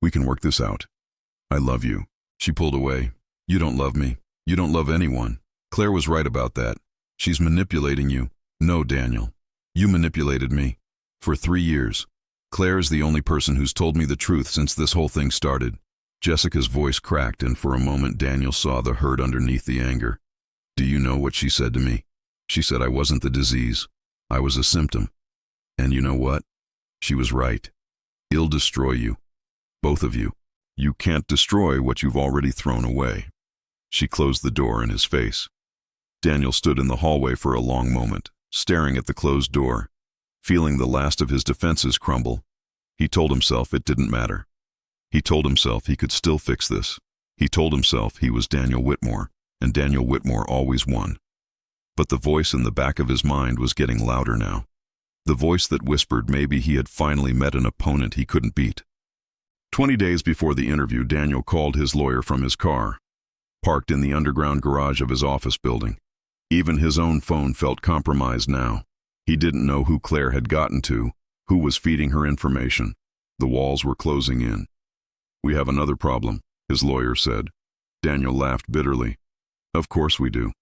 We can work this out. I love you." She pulled away. "You don't love me. You don't love anyone. Claire was right about that. She's manipulating you." "No, Daniel. You manipulated me. For 3 years. Claire is the only person who's told me the truth since this whole thing started." Jessica's voice cracked, and for a moment Daniel saw the hurt underneath the anger. "Do you know what she said to me? She said I wasn't the disease. I was a symptom. And you know what? She was right. It'll destroy you. Both of you. You can't destroy what you've already thrown away." She closed the door in his face. Daniel stood in the hallway for a long moment, staring at the closed door, feeling the last of his defenses crumble. He told himself it didn't matter. He told himself he could still fix this. He told himself he was Daniel Whitmore, and Daniel Whitmore always won. But the voice in the back of his mind was getting louder now. The voice that whispered maybe he had finally met an opponent he couldn't beat. 20 days before the interview, Daniel called his lawyer from his car, parked in the underground garage of his office building. Even his own phone felt compromised now. He didn't know who Claire had gotten to, who was feeding her information. The walls were closing in. "We have another problem," his lawyer said. Daniel laughed bitterly. "Of course we do."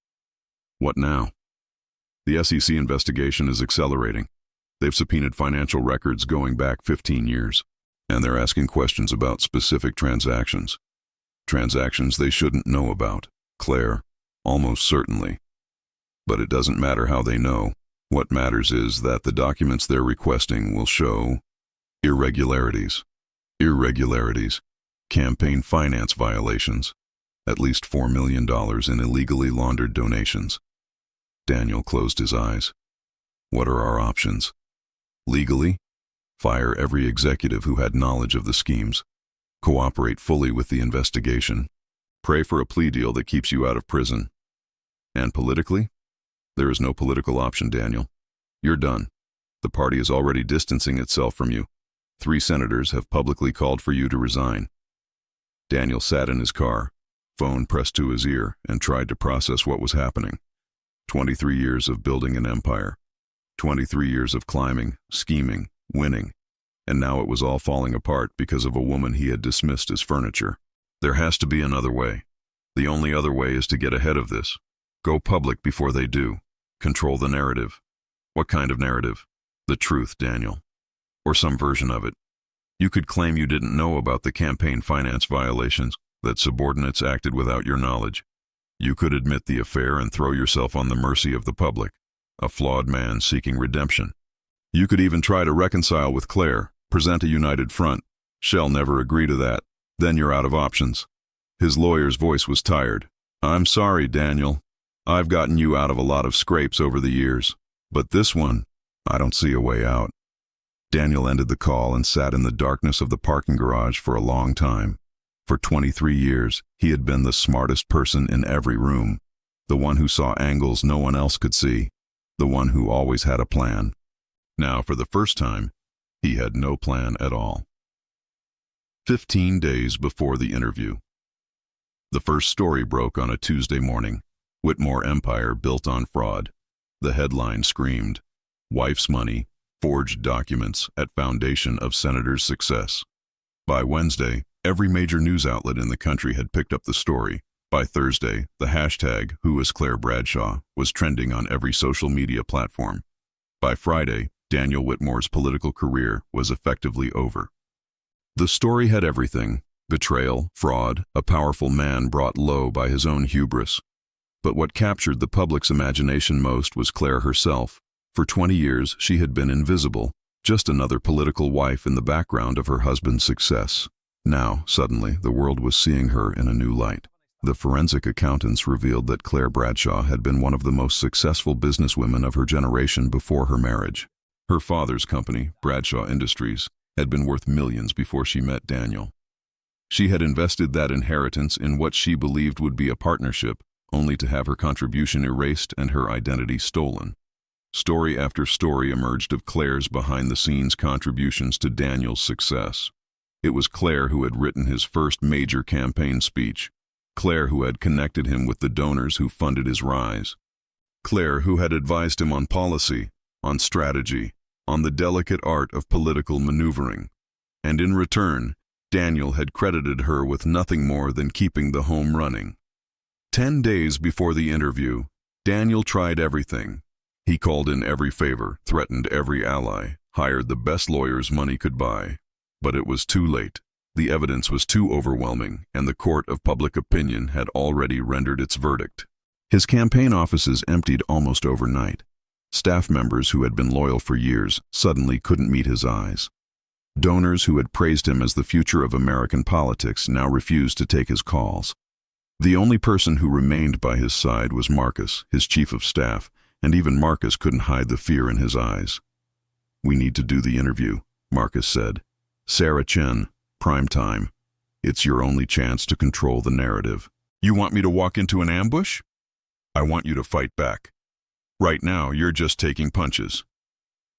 "What now?" "The SEC investigation is accelerating. They've subpoenaed financial records going back 15 years, and they're asking questions about specific transactions. Transactions they shouldn't know about, Claire, almost certainly. But it doesn't matter how they know. What matters is that the documents they're requesting will show irregularities. Irregularities. Campaign finance violations. At least $4 million in illegally laundered donations." Daniel closed his eyes. "What are our options?" "Legally, fire every executive who had knowledge of the schemes. Cooperate fully with the investigation. Pray for a plea deal that keeps you out of prison. And politically? There is no political option, Daniel. You're done. The party is already distancing itself from you. 3 senators have publicly called for you to resign." Daniel sat in his car, phone pressed to his ear, and tried to process what was happening. 23 years of building an empire. 23 years of climbing, scheming, winning. And now it was all falling apart because of a woman he had dismissed as furniture. There has to be another way. The only other way is to get ahead of this. Go public before they do. Control the narrative. What kind of narrative? The truth, Daniel. Or some version of it. You could claim you didn't know about the campaign finance violations, that subordinates acted without your knowledge. You could admit the affair and throw yourself on the mercy of the public, a flawed man seeking redemption. You could even try to reconcile with Claire, present a united front. She'll never agree to that. Then you're out of options. His lawyer's voice was tired. "I'm sorry, Daniel. I've gotten you out of a lot of scrapes over the years. But this one, I don't see a way out." Daniel ended the call and sat in the darkness of the parking garage for a long time. For 23 years, he had been the smartest person in every room, the one who saw angles no one else could see, the one who always had a plan. Now, for the first time, he had no plan at all. 15 days before the interview. The first story broke on a Tuesday morning. Whitmore Empire built on fraud. The headline screamed, "Wife's money, forged documents at foundation of senator's success." By Wednesday, every major news outlet in the country had picked up the story. By Thursday, the hashtag #WhoIsClaireBradshaw was trending on every social media platform. By Friday, Daniel Whitmore's political career was effectively over. The story had everything: betrayal, fraud, a powerful man brought low by his own hubris. But what captured the public's imagination most was Claire herself. For 20 years, she had been invisible, just another political wife in the background of her husband's success. Now, suddenly, the world was seeing her in a new light. The forensic accountants revealed that Claire Bradshaw had been one of the most successful businesswomen of her generation before her marriage. Her father's company, Bradshaw Industries, had been worth millions before she met Daniel. She had invested that inheritance in what she believed would be a partnership, only to have her contribution erased and her identity stolen. Story after story emerged of Claire's behind-the-scenes contributions to Daniel's success. It was Claire who had written his first major campaign speech. Claire who had connected him with the donors who funded his rise. Claire who had advised him on policy, on strategy, on the delicate art of political maneuvering. And in return, Daniel had credited her with nothing more than keeping the home running. 10 days before the interview, Daniel tried everything. He called in every favor, threatened every ally, hired the best lawyers money could buy. But it was too late. The evidence was too overwhelming, and the court of public opinion had already rendered its verdict. His campaign offices emptied almost overnight. Staff members who had been loyal for years suddenly couldn't meet his eyes. Donors who had praised him as the future of American politics now refused to take his calls. The only person who remained by his side was Marcus, his chief of staff, and even Marcus couldn't hide the fear in his eyes. "We need to do the interview," Marcus said. "Sarah Chen, prime time. It's your only chance to control the narrative." "You want me to walk into an ambush?" "I want you to fight back. Right now, you're just taking punches.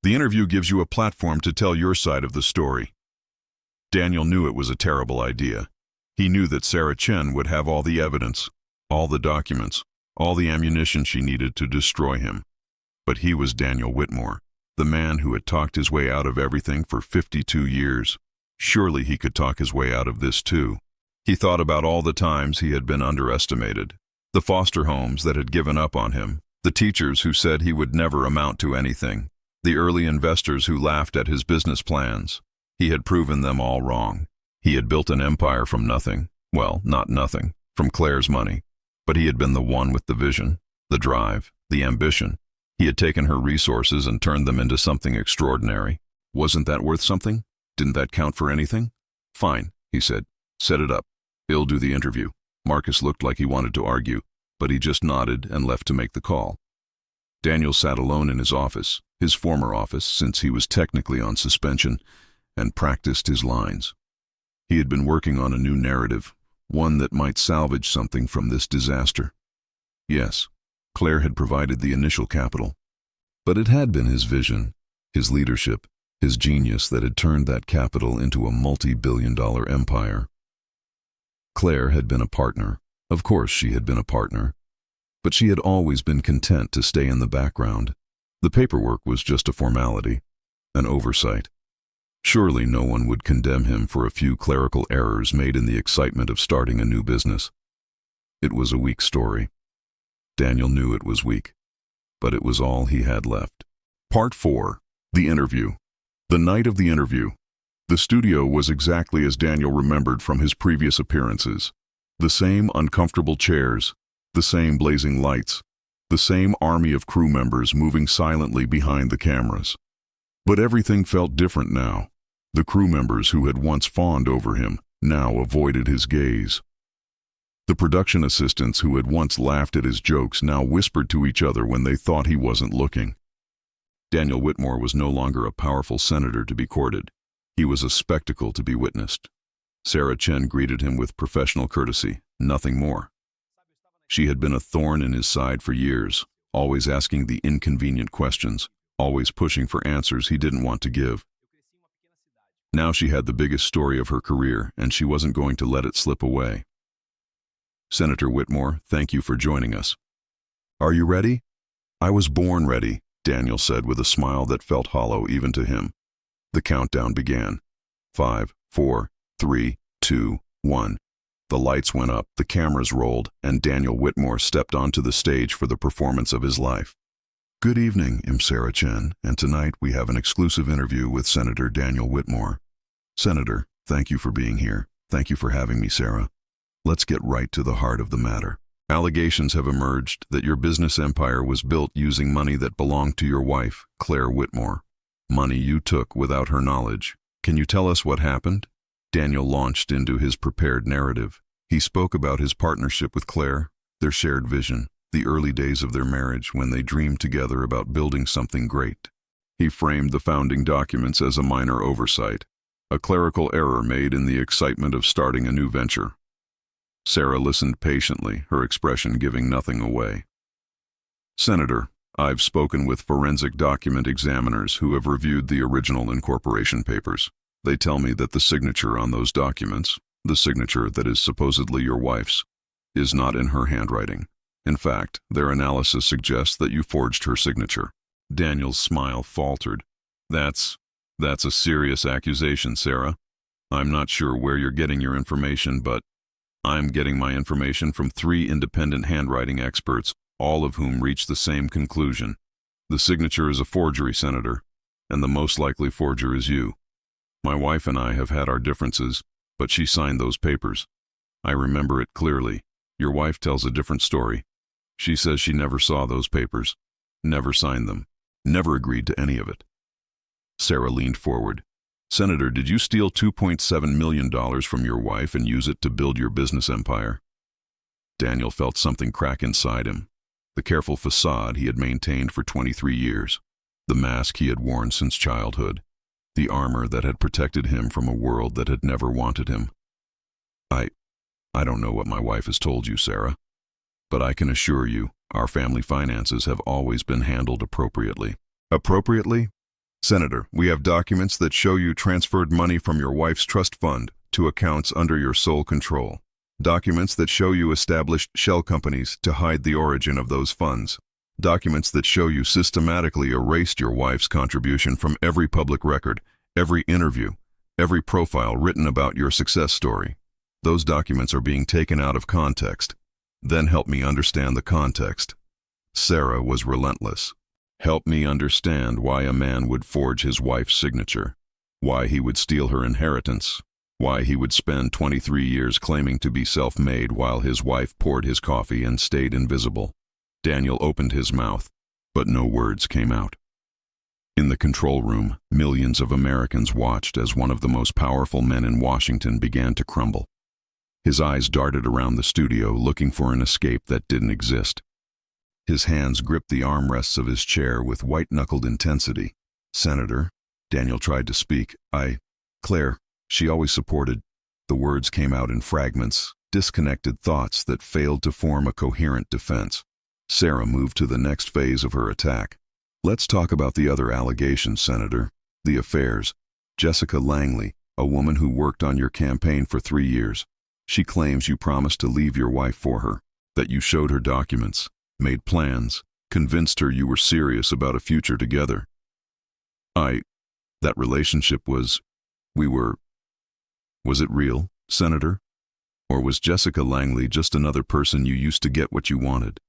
The interview gives you a platform to tell your side of the story." Daniel knew it was a terrible idea. He knew that Sarah Chen would have all the evidence, all the documents, all the ammunition she needed to destroy him. But he was Daniel Whitmore, the man who had talked his way out of everything for 52 years. Surely he could talk his way out of this too. He thought about all the times he had been underestimated, the foster homes that had given up on him, the teachers who said he would never amount to anything, the early investors who laughed at his business plans. He had proven them all wrong. He had built an empire from nothing. Well, not nothing, from Claire's money. But he had been the one with the vision, the drive, the ambition. He had taken her resources and turned them into something extraordinary. Wasn't that worth something? Didn't that count for anything? Fine, he said. Set it up. He'll do the interview. Marcus looked like he wanted to argue, but he just nodded and left to make the call. Daniel sat alone in his office, his former office since he was technically on suspension, and practiced his lines. He had been working on a new narrative, one that might salvage something from this disaster. Yes, Claire had provided the initial capital, but it had been his vision, his leadership, his genius that had turned that capital into a multi-billion-dollar empire. Claire had been a partner. Of course she had been a partner. But she had always been content to stay in the background. The paperwork was just a formality, an oversight. Surely no one would condemn him for a few clerical errors made in the excitement of starting a new business. It was a weak story. Daniel knew it was weak, but it was all he had left. Part 4. The Interview. The night of the interview. The studio was exactly as Daniel remembered from his previous appearances. The same uncomfortable chairs, the same blazing lights, the same army of crew members moving silently behind the cameras. But everything felt different now. The crew members who had once fawned over him now avoided his gaze. The production assistants who had once laughed at his jokes now whispered to each other when they thought he wasn't looking. Daniel Whitmore was no longer a powerful senator to be courted. He was a spectacle to be witnessed. Sarah Chen greeted him with professional courtesy, nothing more. She had been a thorn in his side for years, always asking the inconvenient questions, always pushing for answers he didn't want to give. Now she had the biggest story of her career, and she wasn't going to let it slip away. Senator Whitmore, thank you for joining us. Are you ready? I was born ready, Daniel said with a smile that felt hollow even to him. The countdown began. 5, 4, 3, 2, 1. The lights went up, the cameras rolled, and Daniel Whitmore stepped onto the stage for the performance of his life. Good evening, Sarah Chen, and tonight we have an exclusive interview with Senator Daniel Whitmore. Senator, thank you for being here. Thank you for having me, Sarah. Let's get right to the heart of the matter. Allegations have emerged that your business empire was built using money that belonged to your wife, Claire Whitmore. Money you took without her knowledge. Can you tell us what happened? Daniel launched into his prepared narrative. He spoke about his partnership with Claire, their shared vision, the early days of their marriage when they dreamed together about building something great. He framed the founding documents as a minor oversight, a clerical error made in the excitement of starting a new venture. Sarah listened patiently, her expression giving nothing away. Senator, I've spoken with forensic document examiners who have reviewed the original incorporation papers. They tell me that the signature on those documents, the signature that is supposedly your wife's, is not in her handwriting. In fact, their analysis suggests that you forged her signature. Daniel's smile faltered. That's a serious accusation, Sarah. I'm not sure where you're getting your information, but I'm getting my information from 3 independent handwriting experts, all of whom reached the same conclusion. The signature is a forgery, Senator, and the most likely forger is you. My wife and I have had our differences, but she signed those papers. I remember it clearly. Your wife tells a different story. She says she never saw those papers, never signed them, never agreed to any of it. Sarah leaned forward. Senator, did you steal $2.7 million from your wife and use it to build your business empire? Daniel felt something crack inside him. The careful facade he had maintained for 23 years, the mask he had worn since childhood, the armor that had protected him from a world that had never wanted him. I don't know what my wife has told you, Sarah, but I can assure you our family finances have always been handled appropriately. Appropriately? Senator, we have documents that show you transferred money from your wife's trust fund to accounts under your sole control. Documents that show you established shell companies to hide the origin of those funds. Documents that show you systematically erased your wife's contribution from every public record, every interview, every profile written about your success story. Those documents are being taken out of context. Then help me understand the context. Sarah was relentless. Help me understand why a man would forge his wife's signature, why he would steal her inheritance, why he would spend 23 years claiming to be self-made while his wife poured his coffee and stayed invisible. Daniel opened his mouth, but no words came out. In the control room, millions of Americans watched as one of the most powerful men in Washington began to crumble. His eyes darted around the studio looking for an escape that didn't exist. His hands gripped the armrests of his chair with white-knuckled intensity. "Senator," Daniel tried to speak. Claire, she always supported." The words came out in fragments, disconnected thoughts that failed to form a coherent defense. Sarah moved to the next phase of her attack. "Let's talk about the other allegations, Senator. The affairs. Jessica Langley, a woman who worked on your campaign for 3 years. She claims you promised to leave your wife for her, that you showed her documents, made plans, convinced her you were serious about a future together. That relationship was it real, Senator? Or was Jessica Langley just another person you used to get what you wanted?"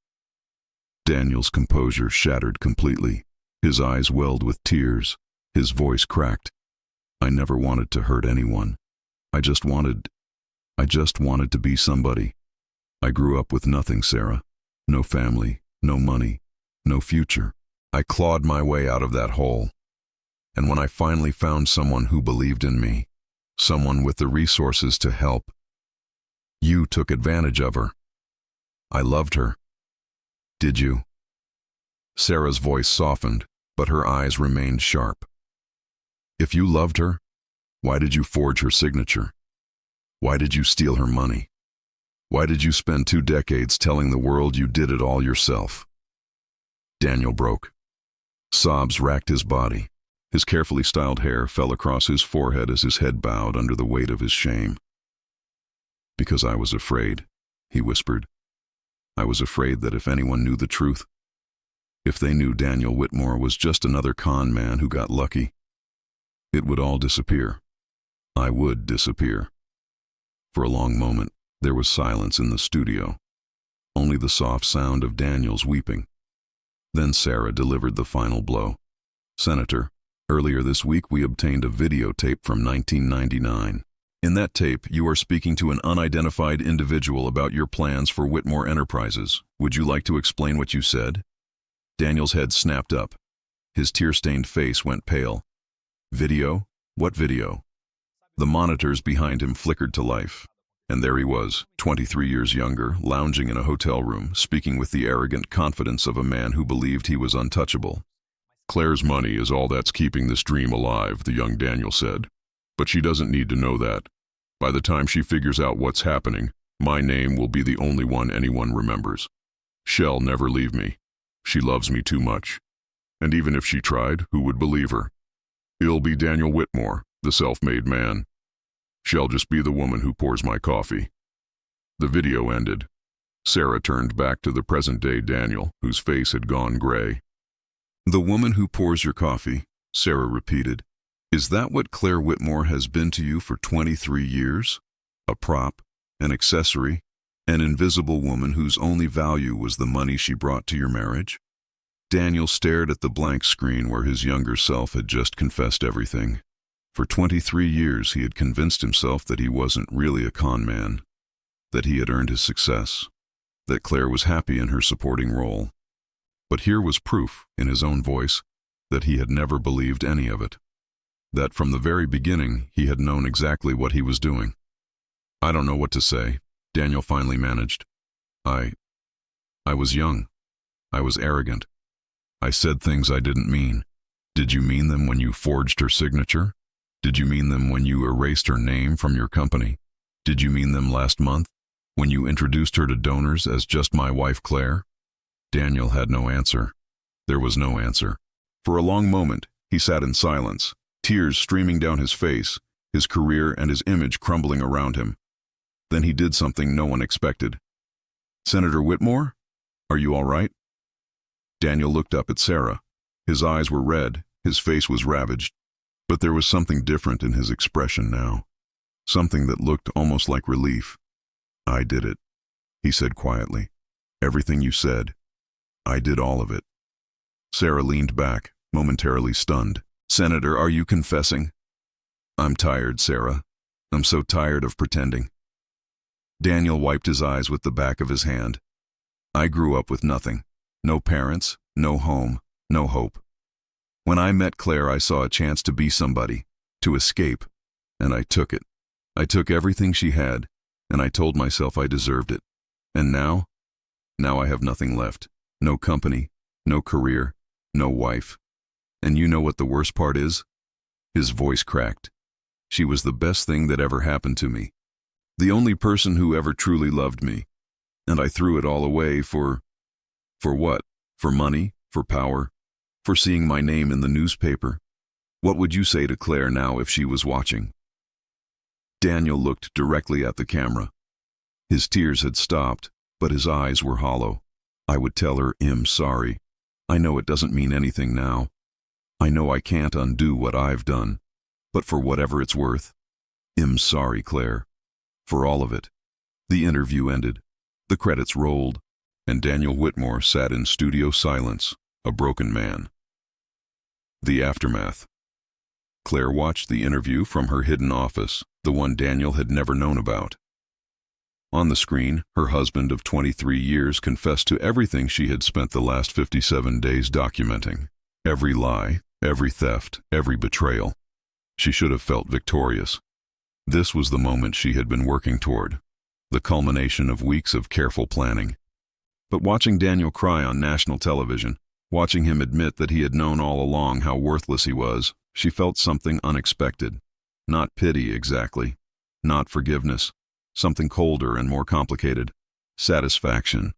Daniel's composure shattered completely. His eyes welled with tears. His voice cracked. "I never wanted to hurt anyone. I just wanted to be somebody. I grew up with nothing, Sarah. No family, no money, no future. I clawed my way out of that hole. And when I finally found someone who believed in me, someone with the resources to help, you took advantage of her. I loved her. Did you?" Sarah's voice softened, but her eyes remained sharp. "If you loved her, why did you forge her signature? Why did you steal her money? Why did you spend 2 decades telling the world you did it all yourself?" Daniel broke. Sobs racked his body. His carefully styled hair fell across his forehead as his head bowed under the weight of his shame. "Because I was afraid," he whispered. "I was afraid that if anyone knew the truth, if they knew Daniel Whitmore was just another con man who got lucky, it would all disappear. I would disappear." For a long moment, there was silence in the studio, only the soft sound of Daniel's weeping. Then Sarah delivered the final blow. "Senator, earlier this week we obtained a videotape from 1999. In that tape, you are speaking to an unidentified individual about your plans for Whitmore Enterprises. Would you like to explain what you said?" Daniel's head snapped up. His tear-stained face went pale. "Video? What video?" The monitors behind him flickered to life. And there he was, 23 years younger, lounging in a hotel room, speaking with the arrogant confidence of a man who believed he was untouchable. "Claire's money is all that's keeping this dream alive," the young Daniel said. "But she doesn't need to know that. By the time she figures out what's happening, my name will be the only one anyone remembers. She'll never leave me. She loves me too much. And even if she tried, who would believe her? It'll be Daniel Whitmore, the self-made man. She'll just be the woman who pours my coffee." The video ended. Sarah turned back to the present-day Daniel, whose face had gone gray. "The woman who pours your coffee," Sarah repeated. "Is that what Claire Whitmore has been to you for 23 years? A prop, an accessory, an invisible woman whose only value was the money she brought to your marriage?" Daniel stared at the blank screen where his younger self had just confessed everything. For 23 years he had convinced himself that he wasn't really a con man, that he had earned his success, that Claire was happy in her supporting role. But here was proof, in his own voice, that he had never believed any of it. That from the very beginning he had known exactly what he was doing. "I don't know what to say," Daniel finally managed. I was young. I was arrogant. I said things I didn't mean. Did you mean them when you forged her signature? Did you mean them when you erased her name from your company? Did you mean them last month, when you introduced her to donors as just my wife Claire? Daniel had no answer. There was no answer. For a long moment, he sat in silence, tears streaming down his face, his career and his image crumbling around him. Then he did something no one expected. "Senator Whitmore? Are you all right?" Daniel looked up at Sarah. His eyes were red, his face was ravaged, but there was something different in his expression now. Something that looked almost like relief. "I did it," he said quietly. "Everything you said. I did all of it." Sarah leaned back, momentarily stunned. "Senator, are you confessing?" "I'm tired, Sarah. I'm so tired of pretending." Daniel wiped his eyes with the back of his hand. "I grew up with nothing. No parents, no home, no hope. When I met Claire, I saw a chance to be somebody, to escape, and I took it. I took everything she had, and I told myself I deserved it. And now I have nothing left. No company, no career, no wife. And you know what the worst part is?" His voice cracked. "She was the best thing that ever happened to me. The only person who ever truly loved me. And I threw it all away for what? For money? For power? For seeing my name in the newspaper? What would you say to Claire now if she was watching?" Daniel looked directly at the camera. His tears had stopped, but his eyes were hollow. "I would tell her I'm sorry. I know it doesn't mean anything now. I know I can't undo what I've done. But for whatever it's worth, I'm sorry, Claire. For all of it." The interview ended. The credits rolled, and Daniel Whitmore sat in studio silence, a broken man. The aftermath. Claire watched the interview from her hidden office, the one Daniel had never known about. On the screen, her husband of 23 years confessed to everything she had spent the last 57 days documenting. Every lie, every theft, every betrayal. She should have felt victorious. This was the moment she had been working toward, the culmination of weeks of careful planning. But watching Daniel cry on national television, watching him admit that he had known all along how worthless he was, she felt something unexpected. Not pity exactly, not forgiveness, something colder and more complicated. Satisfaction.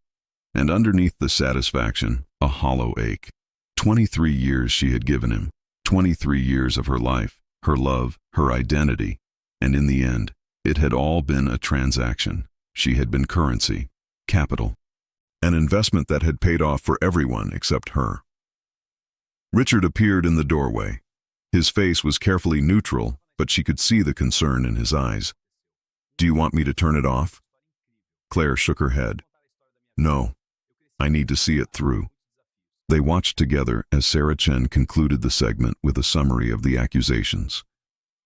And underneath the satisfaction, a hollow ache. 23 years she had given him, 23 years of her life, her love, her identity. And in the end, it had all been a transaction. She had been currency, capital, an investment that had paid off for everyone except her. Richard appeared in the doorway. His face was carefully neutral, but she could see the concern in his eyes. "Do you want me to turn it off?" Claire shook her head. "No, I need to see it through." They watched together as Sarah Chen concluded the segment with a summary of the accusations.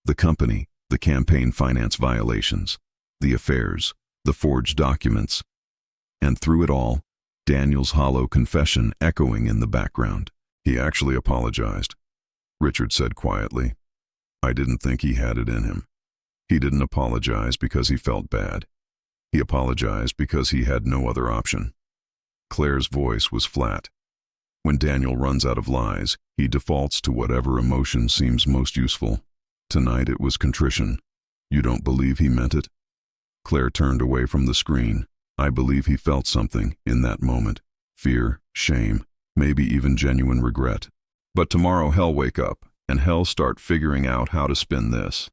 The company, the campaign finance violations, the affairs, the forged documents. And through it all, Daniel's hollow confession echoing in the background. "He actually apologized," Richard said quietly. "I didn't think he had it in him. He didn't apologize because he felt bad. He apologized because he had no other option." Claire's voice was flat. When Daniel runs out of lies, he defaults to whatever emotion seems most useful. Tonight it was contrition. "You don't believe he meant it?" Claire turned away from the screen. "I believe he felt something in that moment. Fear, shame, maybe even genuine regret. But tomorrow he'll wake up, and he'll start figuring out how to spin this.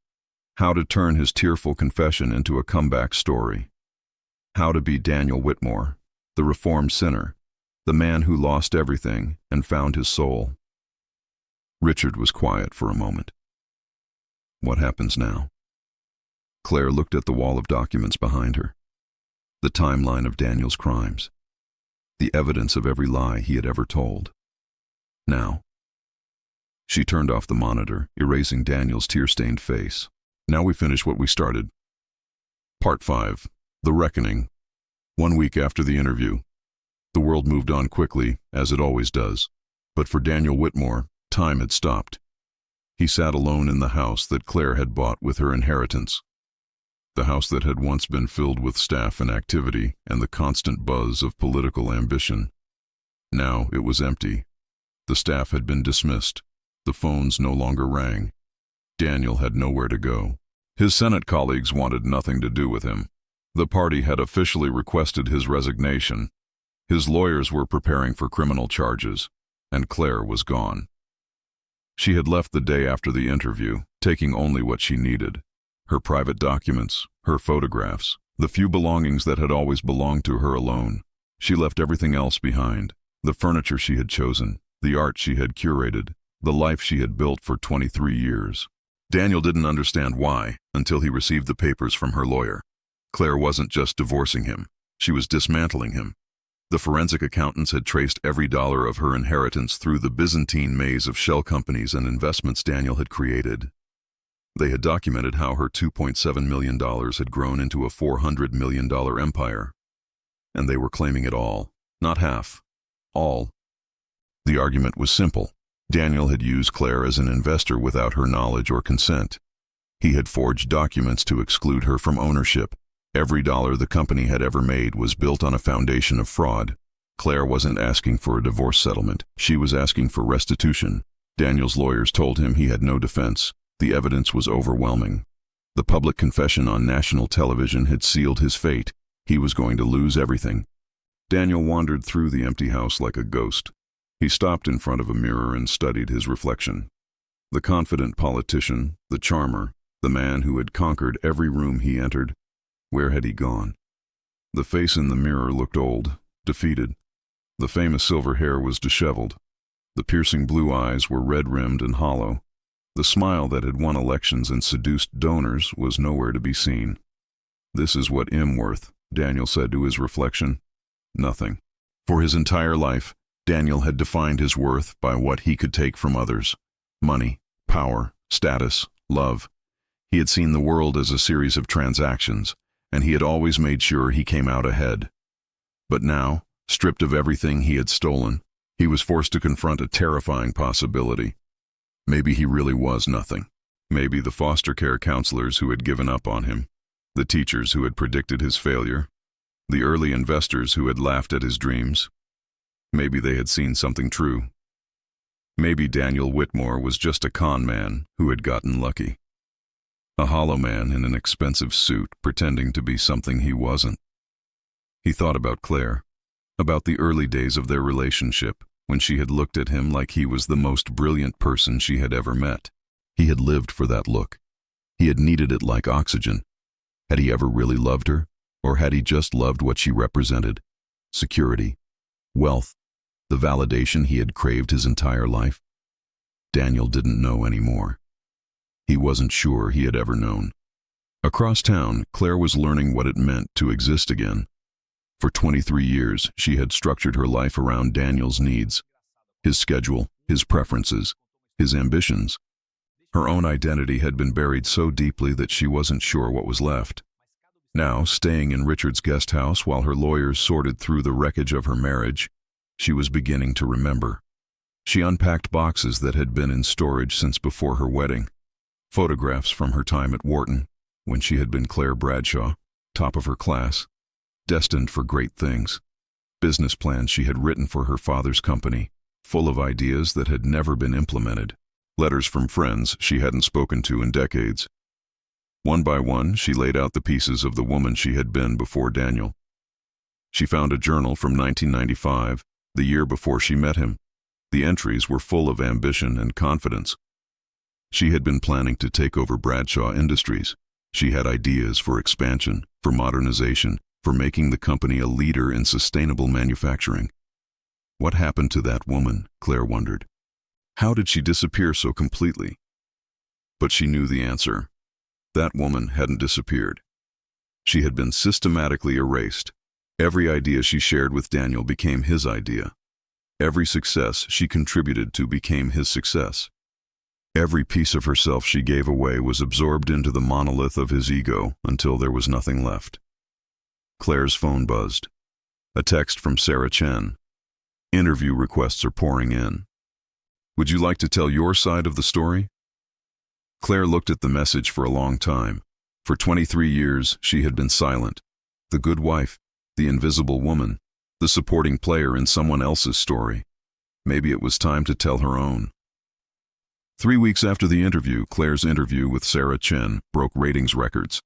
How to turn his tearful confession into a comeback story. How to be Daniel Whitmore, the reformed sinner, the man who lost everything and found his soul." Richard was quiet for a moment. "What happens now?" Claire looked at the wall of documents behind her. The timeline of Daniel's crimes. The evidence of every lie he had ever told. Now. She turned off the monitor, erasing Daniel's tear-stained face. "Now we finish what we started." Part 5. The Reckoning. 1 week after the interview. The world moved on quickly, as it always does. But for Daniel Whitmore, time had stopped. He sat alone in the house that Claire had bought with her inheritance. The house that had once been filled with staff and activity and the constant buzz of political ambition. Now it was empty. The staff had been dismissed. The phones no longer rang. Daniel had nowhere to go. His Senate colleagues wanted nothing to do with him. The party had officially requested his resignation. His lawyers were preparing for criminal charges, and Claire was gone. She had left the day after the interview, taking only what she needed. Her private documents, her photographs, The few belongings that had always belonged to her alone. She left everything else behind. The furniture she had chosen, the art she had curated, the life she had built for 23 years. Daniel didn't understand why until he received the papers from her lawyer. Claire wasn't just divorcing him, she was dismantling him. The forensic accountants had traced every dollar of her inheritance through the Byzantine maze of shell companies and investments Daniel had created. They had documented how her $2.7 million had grown into a $400 million empire. And they were claiming it all, not half, all. The argument was simple. Daniel had used Claire as an investor without her knowledge or consent. He had forged documents to exclude her from ownership. Every dollar the company had ever made was built on a foundation of fraud. Claire wasn't asking for a divorce settlement. She was asking for restitution. Daniel's lawyers told him he had no defense. The evidence was overwhelming. The public confession on national television had sealed his fate. He was going to lose everything. Daniel wandered through the empty house like a ghost. He stopped in front of a mirror and studied his reflection. The confident politician, the charmer, the man who had conquered every room he entered. Where had he gone? The face in the mirror looked old, defeated. The famous silver hair was disheveled. The piercing blue eyes were red-rimmed and hollow. The smile that had won elections and seduced donors was nowhere to be seen. "This is what I'm worth," Daniel said to his reflection. Nothing. For his entire life, Daniel had defined his worth by what he could take from others. Money, power, status, love. He had seen the world as a series of transactions, and he had always made sure he came out ahead. But now, stripped of everything he had stolen, he was forced to confront a terrifying possibility. Maybe he really was nothing. Maybe the foster care counselors who had given up on him, the teachers who had predicted his failure, the early investors who had laughed at his dreams, maybe they had seen something true. Maybe Daniel Whitmore was just a con man who had gotten lucky. A hollow man in an expensive suit pretending to be something he wasn't. He thought about Claire, about the early days of their relationship, when she had looked at him like he was the most brilliant person she had ever met. He had lived for that look. He had needed it like oxygen. Had he ever really loved her, or had he just loved what she represented? Security, wealth, the validation he had craved his entire life? Daniel didn't know anymore. He wasn't sure he had ever known. Across town, Claire was learning what it meant to exist again. For 23 years, she had structured her life around Daniel's needs, his schedule, his preferences, his ambitions. Her own identity had been buried so deeply that she wasn't sure what was left. Now, staying in Richard's guest house while her lawyers sorted through the wreckage of her marriage, she was beginning to remember. She unpacked boxes that had been in storage since before her wedding. Photographs from her time at Wharton, when she had been Claire Bradshaw, top of her class, destined for great things. Business plans she had written for her father's company, full of ideas that had never been implemented. Letters from friends she hadn't spoken to in decades. One by one, she laid out the pieces of the woman she had been before Daniel. She found a journal from 1995, the year before she met him. The entries were full of ambition and confidence. She had been planning to take over Bradshaw Industries. She had ideas for expansion, for modernization, for making the company a leader in sustainable manufacturing. What happened to that woman, Claire wondered. How did she disappear so completely? But she knew the answer. That woman hadn't disappeared. She had been systematically erased. Every idea she shared with Daniel became his idea. Every success she contributed to became his success. Every piece of herself she gave away was absorbed into the monolith of his ego until there was nothing left. Claire's phone buzzed. A text from Sarah Chen. Interview requests are pouring in. Would you like to tell your side of the story? Claire looked at the message for a long time. For 23 years, she had been silent. The good wife, the invisible woman, the supporting player in someone else's story. Maybe it was time to tell her own. 3 weeks after the interview, Claire's interview with Sarah Chen broke ratings records.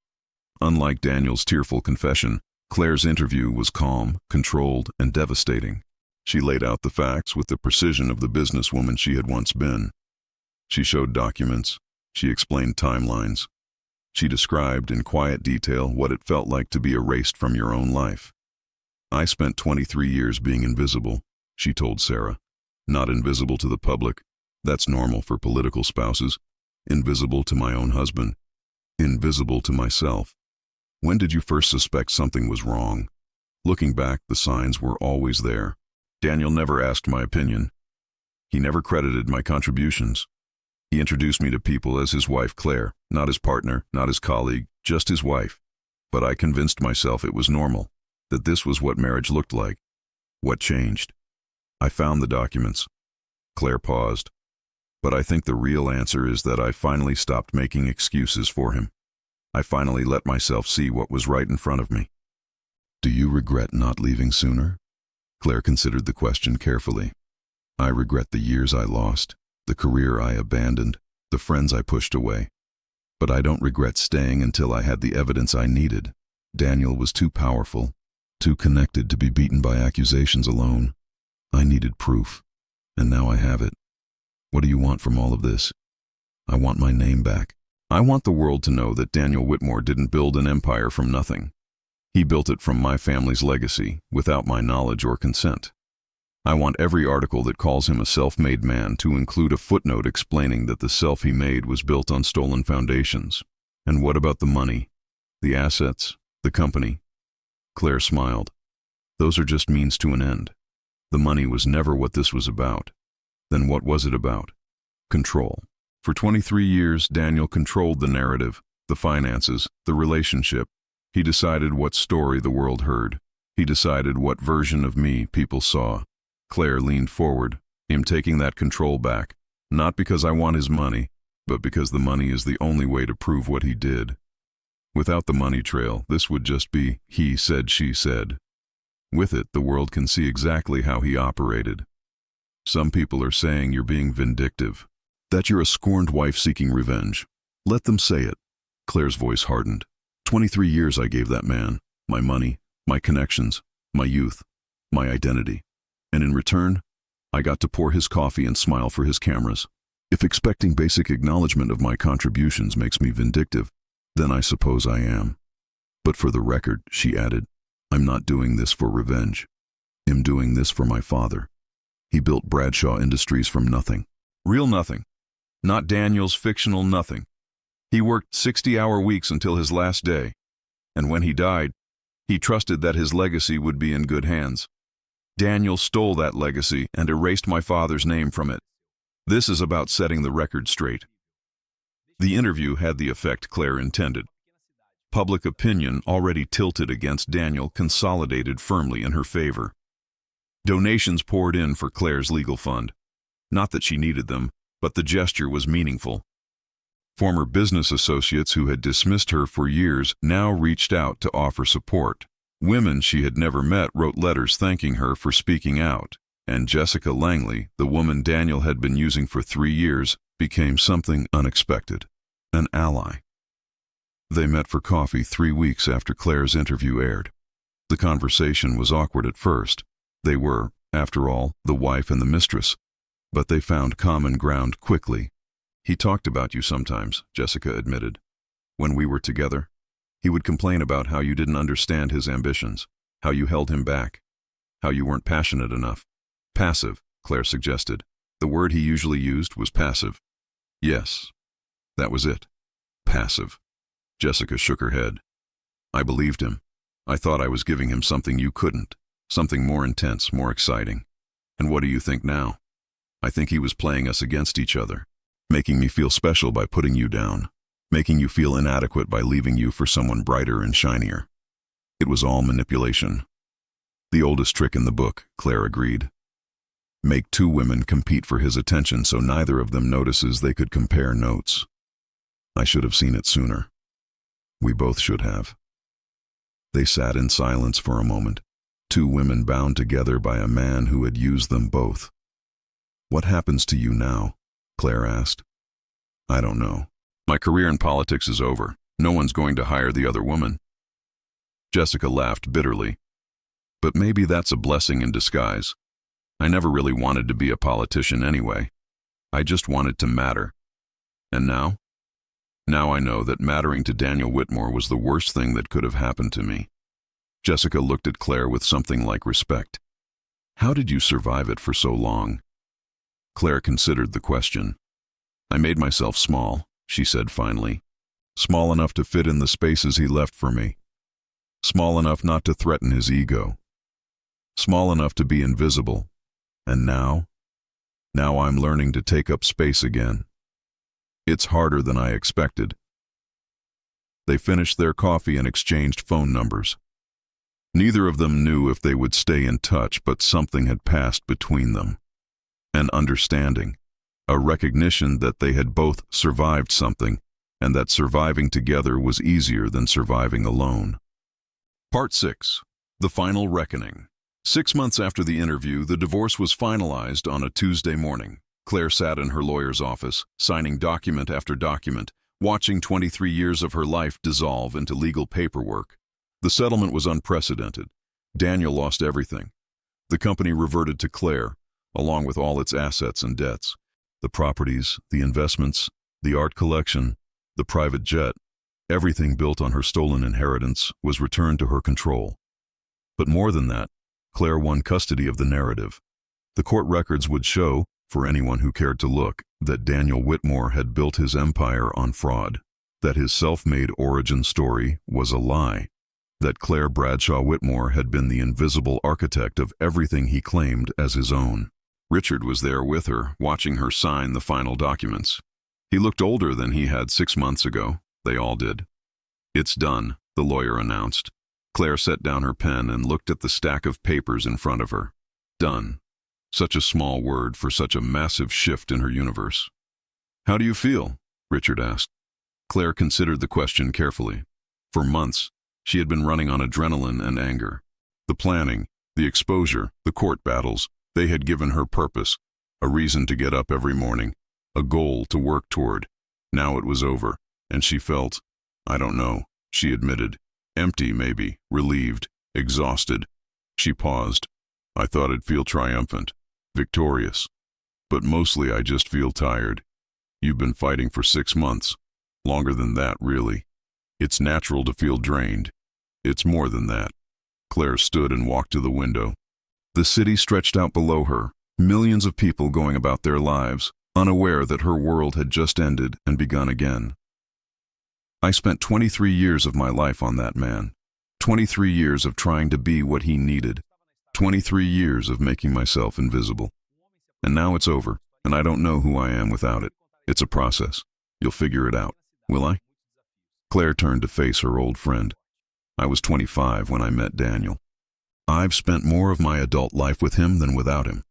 Unlike Daniel's tearful confession, Claire's interview was calm, controlled, and devastating. She laid out the facts with the precision of the businesswoman she had once been. She showed documents. She explained timelines. She described in quiet detail what it felt like to be erased from your own life. "I spent 23 years being invisible," she told Sarah. "Not invisible to the public. That's normal for political spouses. Invisible to my own husband. Invisible to myself. When did you first suspect something was wrong?" Looking back, the signs were always there. Daniel never asked my opinion. He never credited my contributions. He introduced me to people as his wife Claire, not his partner, not his colleague, just his wife. But I convinced myself it was normal, that this was what marriage looked like. What changed? I found the documents. Claire paused. But I think the real answer is that I finally stopped making excuses for him. I finally let myself see what was right in front of me. "Do you regret not leaving sooner?" Claire considered the question carefully. "I regret the years I lost, the career I abandoned, the friends I pushed away. But I don't regret staying until I had the evidence I needed. Daniel was too powerful, too connected to be beaten by accusations alone. I needed proof, and now I have it. What do you want from all of this?" "I want my name back. I want the world to know that Daniel Whitmore didn't build an empire from nothing. He built it from my family's legacy, without my knowledge or consent. I want every article that calls him a self-made man to include a footnote explaining that the self he made was built on stolen foundations. And what about the money? The assets? The company?" Claire smiled. "Those are just means to an end. The money was never what this was about. Then what was it about? Control. For 23 years, Daniel controlled the narrative, the finances, the relationship. He decided what story the world heard. He decided what version of me people saw." Claire leaned forward, him taking that control back, not because I want his money, but because the money is the only way to prove what he did. Without the money trail, this would just be he said, she said. With it, the world can see exactly how he operated. Some people are saying you're being vindictive, that you're a scorned wife seeking revenge. Let them say it. Claire's voice hardened. 23 years I gave that man, my money, my connections, my youth, my identity. And in return, I got to pour his coffee and smile for his cameras. If expecting basic acknowledgement of my contributions makes me vindictive, then I suppose I am. But for the record, she added, I'm not doing this for revenge. I'm doing this for my father. He built Bradshaw Industries from nothing. Real nothing. Not Daniel's fictional nothing. He worked 60-hour weeks until his last day. And when he died, he trusted that his legacy would be in good hands. Daniel stole that legacy and erased my father's name from it. This is about setting the record straight. The interview had the effect Claire intended. Public opinion, already tilted against Daniel, consolidated firmly in her favor. Donations poured in for Claire's legal fund. Not that she needed them, but the gesture was meaningful. Former business associates who had dismissed her for years now reached out to offer support. Women she had never met wrote letters thanking her for speaking out, and Jessica Langley, the woman Daniel had been using for 3 years, became something unexpected, an ally. They met for coffee 3 weeks after Claire's interview aired. The conversation was awkward at first. They were, after all, the wife and the mistress, but they found common ground quickly. He talked about you sometimes, Jessica admitted. When we were together, he would complain about how you didn't understand his ambitions, how you held him back, how you weren't passionate enough. Passive, Claire suggested. The word he usually used was passive. Yes, that was it. Passive. Jessica shook her head. I believed him. I thought I was giving him something you couldn't, something more intense, more exciting. And what do you think now? I think he was playing us against each other, making me feel special by putting you down, making you feel inadequate by leaving you for someone brighter and shinier. It was all manipulation. The oldest trick in the book, Claire agreed. Make 2 women compete for his attention so neither of them notices they could compare notes. I should have seen it sooner. We both should have. They sat in silence for a moment, 2 women bound together by a man who had used them both. What happens to you now? Claire asked. I don't know. My career in politics is over. No one's going to hire the other woman. Jessica laughed bitterly. But maybe that's a blessing in disguise. I never really wanted to be a politician anyway. I just wanted to matter. And now? Now I know that mattering to Daniel Whitmore was the worst thing that could have happened to me. Jessica looked at Claire with something like respect. How did you survive it for so long? Claire considered the question. I made myself small, she said finally. Small enough to fit in the spaces he left for me. Small enough not to threaten his ego. Small enough to be invisible. And now? Now I'm learning to take up space again. It's harder than I expected. They finished their coffee and exchanged phone numbers. Neither of them knew if they would stay in touch, but something had passed between them. An understanding, a recognition that they had both survived something, and that surviving together was easier than surviving alone. Part 6. The Final Reckoning. 6 months after the interview, the divorce was finalized on a Tuesday morning. Claire sat in her lawyer's office, signing document after document, watching 23 years of her life dissolve into legal paperwork. The settlement was unprecedented. Daniel lost everything. The company reverted to Claire, along with all its assets and debts. The properties, the investments, the art collection, the private jet, everything built on her stolen inheritance was returned to her control. But more than that, Claire won custody of the narrative. The court records would show, for anyone who cared to look, that Daniel Whitmore had built his empire on fraud, that his self-made origin story was a lie, that Claire Bradshaw Whitmore had been the invisible architect of everything he claimed as his own. Richard was there with her, watching her sign the final documents. He looked older than he had 6 months ago. They all did. It's done, the lawyer announced. Claire set down her pen and looked at the stack of papers in front of her. Done. Such a small word for such a massive shift in her universe. How do you feel? Richard asked. Claire considered the question carefully. For months, she had been running on adrenaline and anger. The planning, the exposure, the court battles, they had given her purpose, a reason to get up every morning, a goal to work toward. Now it was over, and she felt, I don't know, she admitted, empty maybe, relieved, exhausted. She paused. I thought I'd feel triumphant, victorious. But mostly I just feel tired. You've been fighting for 6 months. Longer than that, really. It's natural to feel drained. It's more than that. Claire stood and walked to the window. The city stretched out below her, millions of people going about their lives, unaware that her world had just ended and begun again. I spent 23 years of my life on that man. 23 years of trying to be what he needed. 23 years of making myself invisible. And now it's over, and I don't know who I am without it. It's a process. You'll figure it out, will I? Claire turned to face her old friend. I was 25 when I met Daniel. I've spent more of my adult life with him than without him.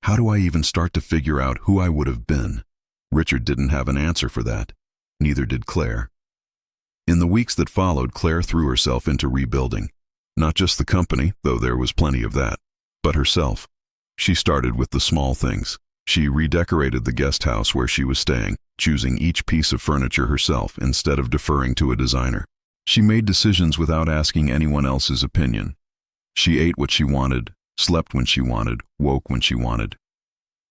How do I even start to figure out who I would have been? Richard didn't have an answer for that. Neither did Claire. In the weeks that followed, Claire threw herself into rebuilding. Not just the company, though there was plenty of that, but herself. She started with the small things. She redecorated the guest house where she was staying, choosing each piece of furniture herself instead of deferring to a designer. She made decisions without asking anyone else's opinion. She ate what she wanted, slept when she wanted, woke when she wanted.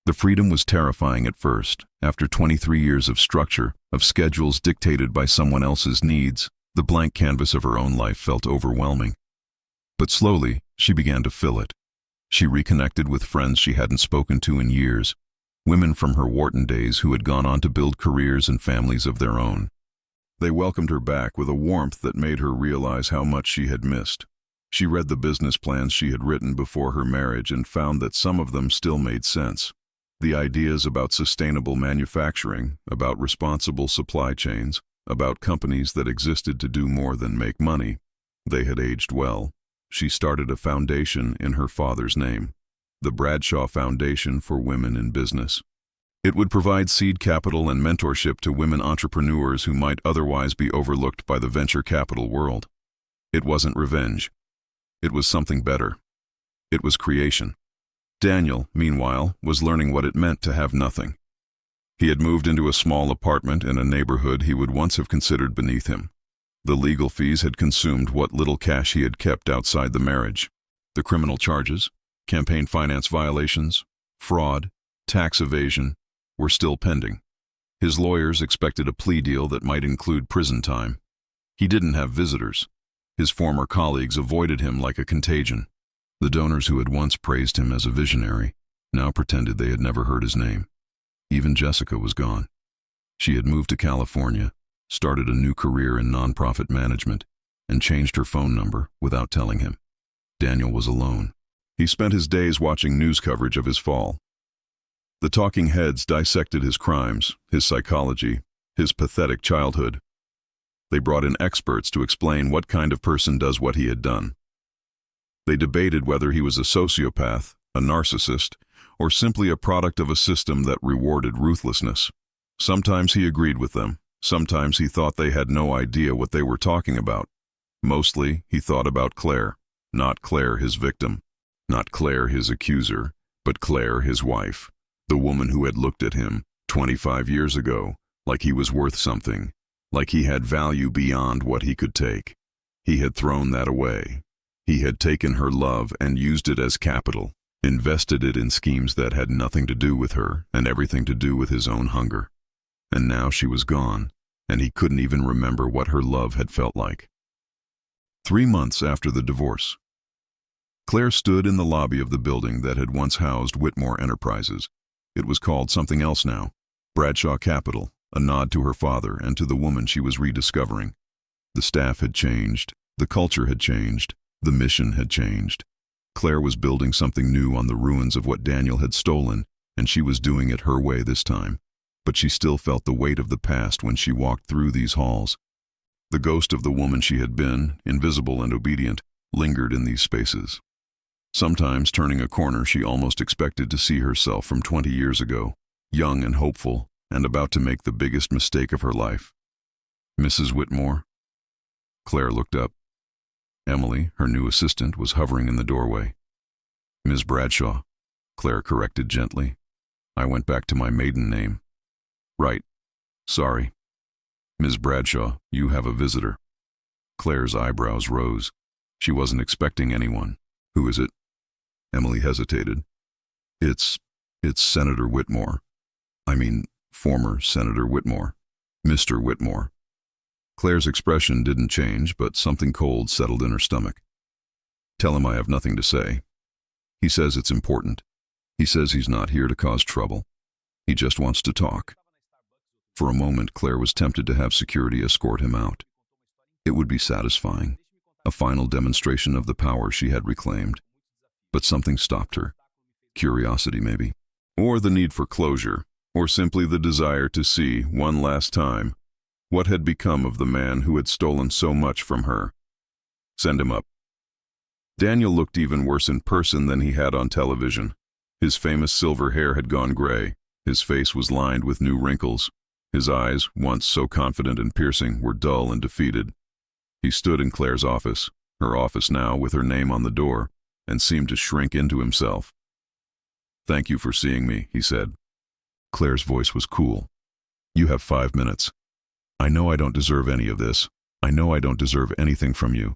The freedom was terrifying at first. After 23 years of structure, of schedules dictated by someone else's needs, the blank canvas of her own life felt overwhelming. But slowly, she began to fill it. She reconnected with friends she hadn't spoken to in years, women from her Wharton days who had gone on to build careers and families of their own. They welcomed her back with a warmth that made her realize how much she had missed. She read the business plans she had written before her marriage and found that some of them still made sense. The ideas about sustainable manufacturing, about responsible supply chains, about companies that existed to do more than make money, they had aged well. She started a foundation in her father's name, the Bradshaw Foundation for Women in Business. It would provide seed capital and mentorship to women entrepreneurs who might otherwise be overlooked by the venture capital world. It wasn't revenge. It was something better. It was creation. Daniel, meanwhile, was learning what it meant to have nothing. He had moved into a small apartment in a neighborhood he would once have considered beneath him. The legal fees had consumed what little cash he had kept outside the marriage. The criminal charges, campaign finance violations, fraud, tax evasion, were still pending. His lawyers expected a plea deal that might include prison time. He didn't have visitors. His former colleagues avoided him like a contagion. The donors who had once praised him as a visionary now pretended they had never heard his name. Even Jessica was gone. She had moved to California, started a new career in nonprofit management, and changed her phone number without telling him. Daniel was alone. He spent his days watching news coverage of his fall. The talking heads dissected his crimes, his psychology, his pathetic childhood. They brought in experts to explain what kind of person does what he had done. They debated whether he was a sociopath, a narcissist, or simply a product of a system that rewarded ruthlessness. Sometimes he agreed with them. Sometimes he thought they had no idea what they were talking about. Mostly, he thought about Claire. Not Claire, his victim. Not Claire, his accuser, but Claire, his wife. The woman who had looked at him 25 years ago like he was worth something, like he had value beyond what he could take. He had thrown that away. He had taken her love and used it as capital, invested it in schemes that had nothing to do with her and everything to do with his own hunger. And now she was gone, and he couldn't even remember what her love had felt like. 3 months after the divorce, Claire stood in the lobby of the building that had once housed Whitmore Enterprises. It was called something else now, Bradshaw Capital, a nod to her father and to the woman she was rediscovering. The staff had changed, the culture had changed, the mission had changed. Claire was building something new on the ruins of what Daniel had stolen, and she was doing it her way this time. But she still felt the weight of the past when she walked through these halls. The ghost of the woman she had been, invisible and obedient, lingered in these spaces. Sometimes, turning a corner, she almost expected to see herself from 20 years ago, young and hopeful, and about to make the biggest mistake of her life. Mrs. Whitmore? Claire looked up. Emily, her new assistant, was hovering in the doorway. Ms. Bradshaw, Claire corrected gently. I went back to my maiden name. Right. Sorry. Ms. Bradshaw, you have a visitor. Claire's eyebrows rose. She wasn't expecting anyone. Who is it? Emily hesitated. It's Senator Whitmore. I mean, former Senator Whitmore. Mr. Whitmore. Claire's expression didn't change, but something cold settled in her stomach. Tell him I have nothing to say. He says it's important. He says he's not here to cause trouble. He just wants to talk. For a moment, Claire was tempted to have security escort him out. It would be satisfying, a final demonstration of the power she had reclaimed. But something stopped her. Curiosity, maybe. Or the need for closure, or simply the desire to see, one last time, what had become of the man who had stolen so much from her. Send him up. Daniel looked even worse in person than he had on television. His famous silver hair had gone gray. His face was lined with new wrinkles. His eyes, once so confident and piercing, were dull and defeated. He stood in Claire's office, her office now with her name on the door, and seemed to shrink into himself. Thank you for seeing me, he said. Claire's voice was cool. You have 5 minutes. I know I don't deserve any of this. I know I don't deserve anything from you,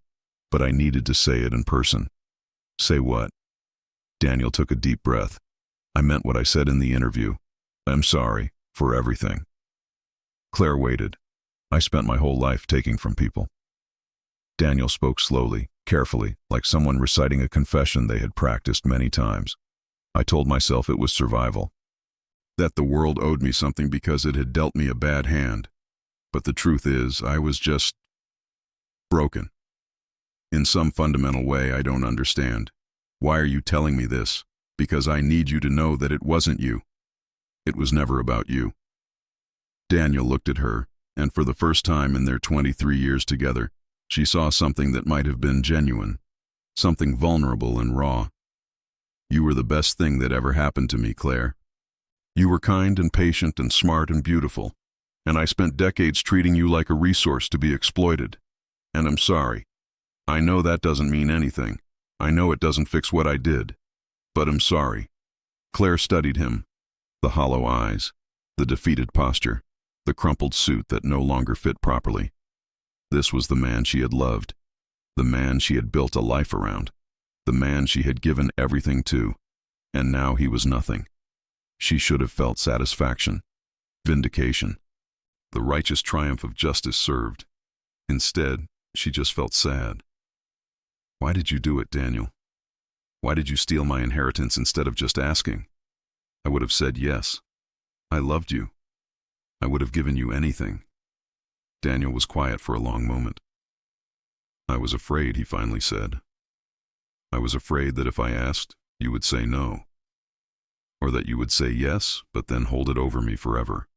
but I needed to say it in person. Say what? Daniel took a deep breath. I meant what I said in the interview. I'm sorry for everything. Claire waited. I spent my whole life taking from people. Daniel spoke slowly, carefully, like someone reciting a confession they had practiced many times. I told myself it was survival, that the world owed me something because it had dealt me a bad hand. But the truth is, I was just broken. In some fundamental way I don't understand. Why are you telling me this? Because I need you to know that it wasn't you. It was never about you. Daniel looked at her, and for the first time in their 23 years together, she saw something that might have been genuine, something vulnerable and raw. You were the best thing that ever happened to me, Claire. You were kind and patient and smart and beautiful, and I spent decades treating you like a resource to be exploited. And I'm sorry. I know that doesn't mean anything. I know it doesn't fix what I did. But I'm sorry. Claire studied him, the hollow eyes, the defeated posture, the crumpled suit that no longer fit properly. This was the man she had loved, the man she had built a life around, the man she had given everything to, and now he was nothing. She should have felt satisfaction. vindication, the righteous triumph of justice served. Instead, she just felt sad. Why did you do it, Daniel? Why did you steal my inheritance instead of just asking? I would have said yes. I loved you. I would have given you anything. Daniel was quiet for a long moment. I was afraid, he finally said. I was afraid that if I asked, you would say no. Or that you would say yes, but then hold it over me forever.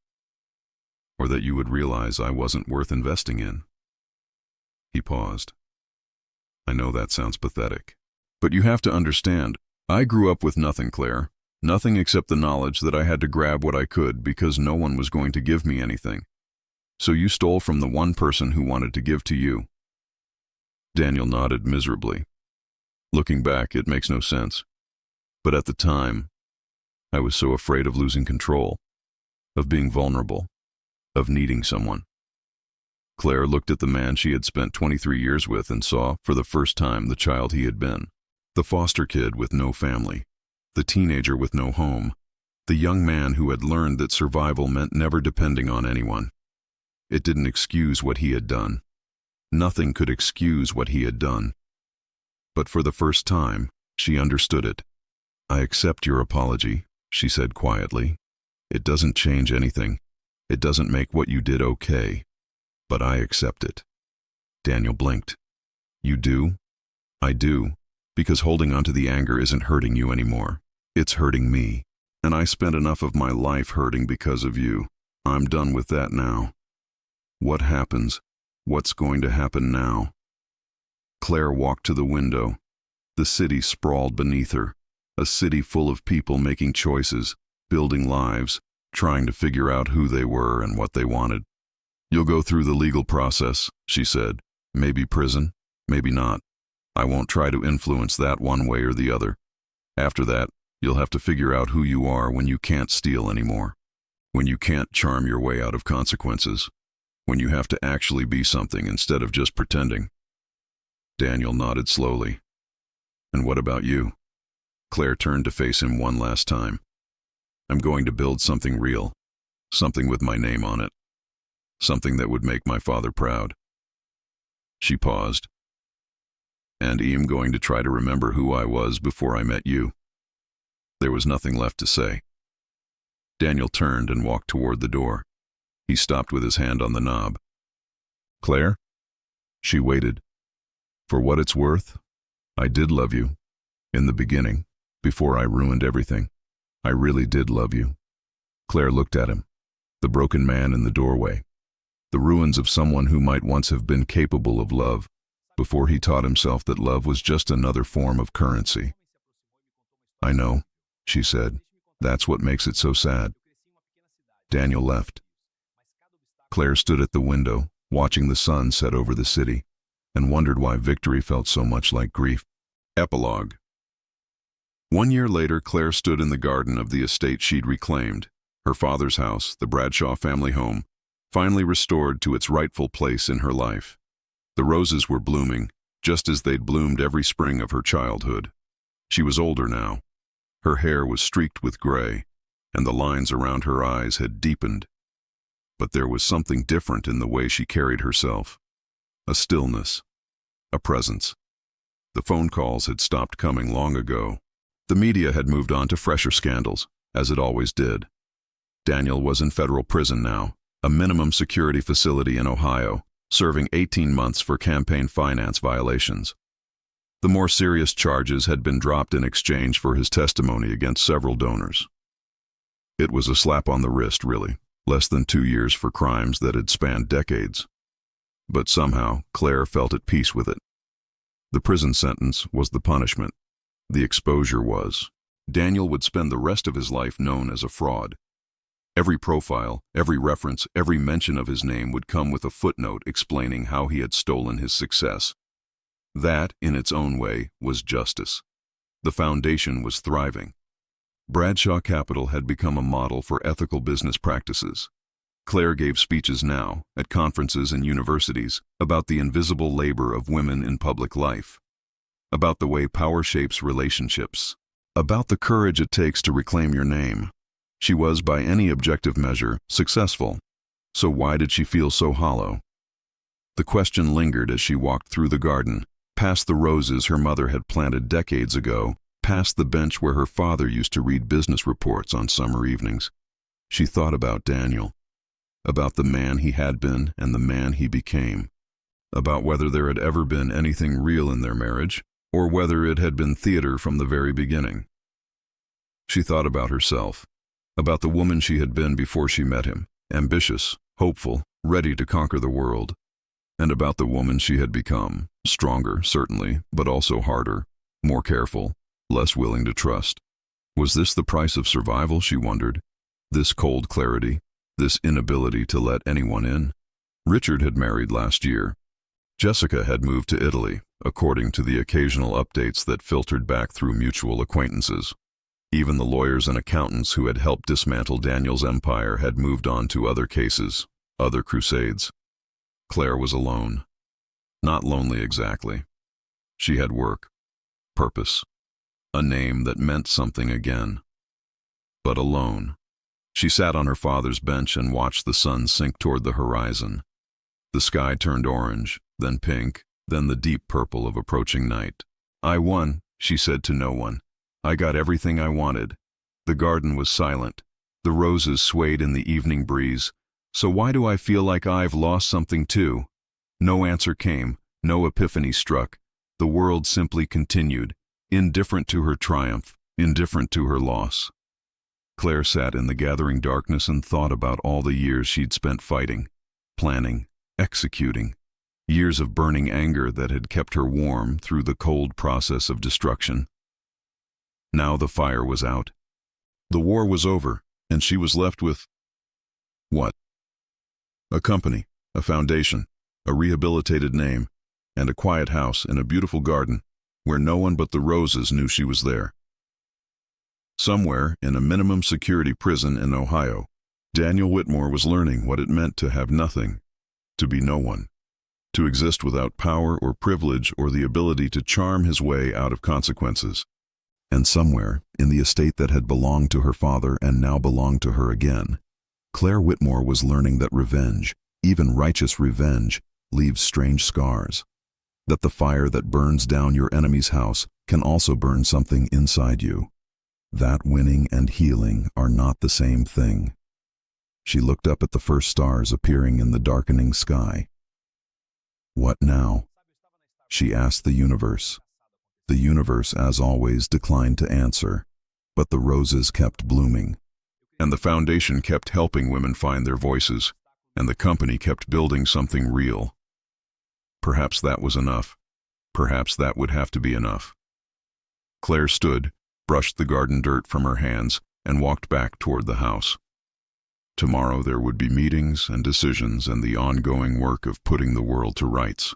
Or that you would realize I wasn't worth investing in. He paused. I know that sounds pathetic. But you have to understand, I grew up with nothing, Claire. Nothing except the knowledge that I had to grab what I could because no one was going to give me anything. So you stole from the one person who wanted to give to you. Daniel nodded miserably. Looking back, it makes no sense. But at the time, I was so afraid of losing control, of being vulnerable, of needing someone. Claire looked at the man she had spent 23 years with and saw, for the first time, the child he had been. The foster kid with no family, the teenager with no home, the young man who had learned that survival meant never depending on anyone. It didn't excuse what he had done. Nothing could excuse what he had done. But for the first time, she understood it. I accept your apology, she said quietly. It doesn't change anything. It doesn't make what you did okay. But I accept it. Daniel blinked. You do? I do. Because holding on to the anger isn't hurting you anymore. It's hurting me. And I spent enough of my life hurting because of you. I'm done with that now. What happens? What's going to happen now? Claire walked to the window. The city sprawled beneath her. A city full of people making choices, building lives, trying to figure out who they were and what they wanted. You'll go through the legal process, she said. Maybe prison, maybe not. I won't try to influence that one way or the other. After that, you'll have to figure out who you are when you can't steal anymore. When you can't charm your way out of consequences. When you have to actually be something instead of just pretending. Daniel nodded slowly. And what about you? Claire turned to face him one last time. I'm going to build something real. Something with my name on it. Something that would make my father proud. She paused. And I'm going to try to remember who I was before I met you. There was nothing left to say. Daniel turned and walked toward the door. He stopped with his hand on the knob. Claire? She waited. For what it's worth, I did love you. In the beginning, before I ruined everything. I really did love you. Claire looked at him. The broken man in the doorway. The ruins of someone who might once have been capable of love, before he taught himself that love was just another form of currency. I know, she said. That's what makes it so sad. Daniel left. Claire stood at the window, watching the sun set over the city, and wondered why victory felt so much like grief. Epilogue. 1 year later, Claire stood in the garden of the estate she'd reclaimed, her father's house, the Bradshaw family home, finally restored to its rightful place in her life. The roses were blooming, just as they'd bloomed every spring of her childhood. She was older now. Her hair was streaked with gray, and the lines around her eyes had deepened. But there was something different in the way she carried herself. A stillness. A presence. The phone calls had stopped coming long ago. The media had moved on to fresher scandals, as it always did. Daniel was in federal prison now, a minimum security facility in Ohio, serving 18 months for campaign finance violations. The more serious charges had been dropped in exchange for his testimony against several donors. It was a slap on the wrist, really. Less than 2 years for crimes that had spanned decades. But somehow, Claire felt at peace with it. The prison sentence was the punishment. The exposure was. Daniel would spend the rest of his life known as a fraud. Every profile, every reference, every mention of his name would come with a footnote explaining how he had stolen his success. That, in its own way, was justice. The foundation was thriving. Bradshaw Capital had become a model for ethical business practices. Claire gave speeches now, at conferences and universities, about the invisible labor of women in public life, about the way power shapes relationships, about the courage it takes to reclaim your name, She was, by any objective measure, successful. So why did she feel so hollow? The question lingered as she walked through the garden, past the roses her mother had planted decades ago, past the bench where her father used to read business reports on summer evenings. She thought about Daniel, about the man he had been and the man he became, about whether there had ever been anything real in their marriage, or whether it had been theater from the very beginning. She thought about herself, about the woman she had been before she met him, ambitious, hopeful, ready to conquer the world, and about the woman she had become, stronger, certainly, but also harder, more careful, less willing to trust. Was this the price of survival, she wondered? This cold clarity, this inability to let anyone in? Richard had married last year. Jessica had moved to Italy, according to the occasional updates that filtered back through mutual acquaintances. Even the lawyers and accountants who had helped dismantle Daniel's empire had moved on to other cases, other crusades. Claire was alone. Not lonely exactly. She had work, purpose, a name that meant something again. But alone. She sat on her father's bench and watched the sun sink toward the horizon. The sky turned orange, then pink, then the deep purple of approaching night. "I won," she said to no one. "I got everything I wanted." The garden was silent. The roses swayed in the evening breeze. So why do I feel like I've lost something too? No answer came, no epiphany struck. The world simply continued, indifferent to her triumph, indifferent to her loss. Claire sat in the gathering darkness and thought about all the years she'd spent fighting, planning, executing. Years of burning anger that had kept her warm through the cold process of destruction. Now the fire was out. The war was over, and she was left with what? A company, a foundation, a rehabilitated name, and a quiet house in a beautiful garden where no one but the roses knew she was there. Somewhere in a minimum security prison in Ohio, Daniel Whitmore was learning what it meant to have nothing, to be no one, to exist without power or privilege or the ability to charm his way out of consequences. And somewhere, in the estate that had belonged to her father and now belonged to her again, Claire Whitmore was learning that revenge, even righteous revenge, leaves strange scars. That the fire that burns down your enemy's house can also burn something inside you. That winning and healing are not the same thing. She looked up at the first stars appearing in the darkening sky. What now? She asked the universe. The universe, as always, declined to answer, but the roses kept blooming. And the foundation kept helping women find their voices, and the company kept building something real. Perhaps that was enough. Perhaps that would have to be enough. Claire stood, brushed the garden dirt from her hands, and walked back toward the house. Tomorrow there would be meetings and decisions and the ongoing work of putting the world to rights.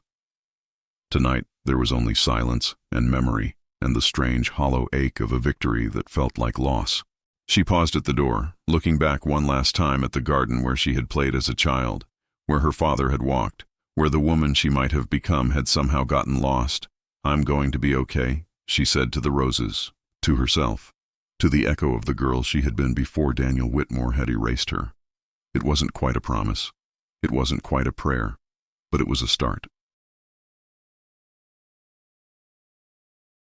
Tonight there was only silence and memory and the strange hollow ache of a victory that felt like loss. She paused at the door, looking back one last time at the garden where she had played as a child, where her father had walked, where the woman she might have become had somehow gotten lost. "I'm going to be okay," she said to the roses, to herself, to the echo of the girl she had been before Daniel Whitmore had erased her. It wasn't quite a promise. It wasn't quite a prayer, but it was a start.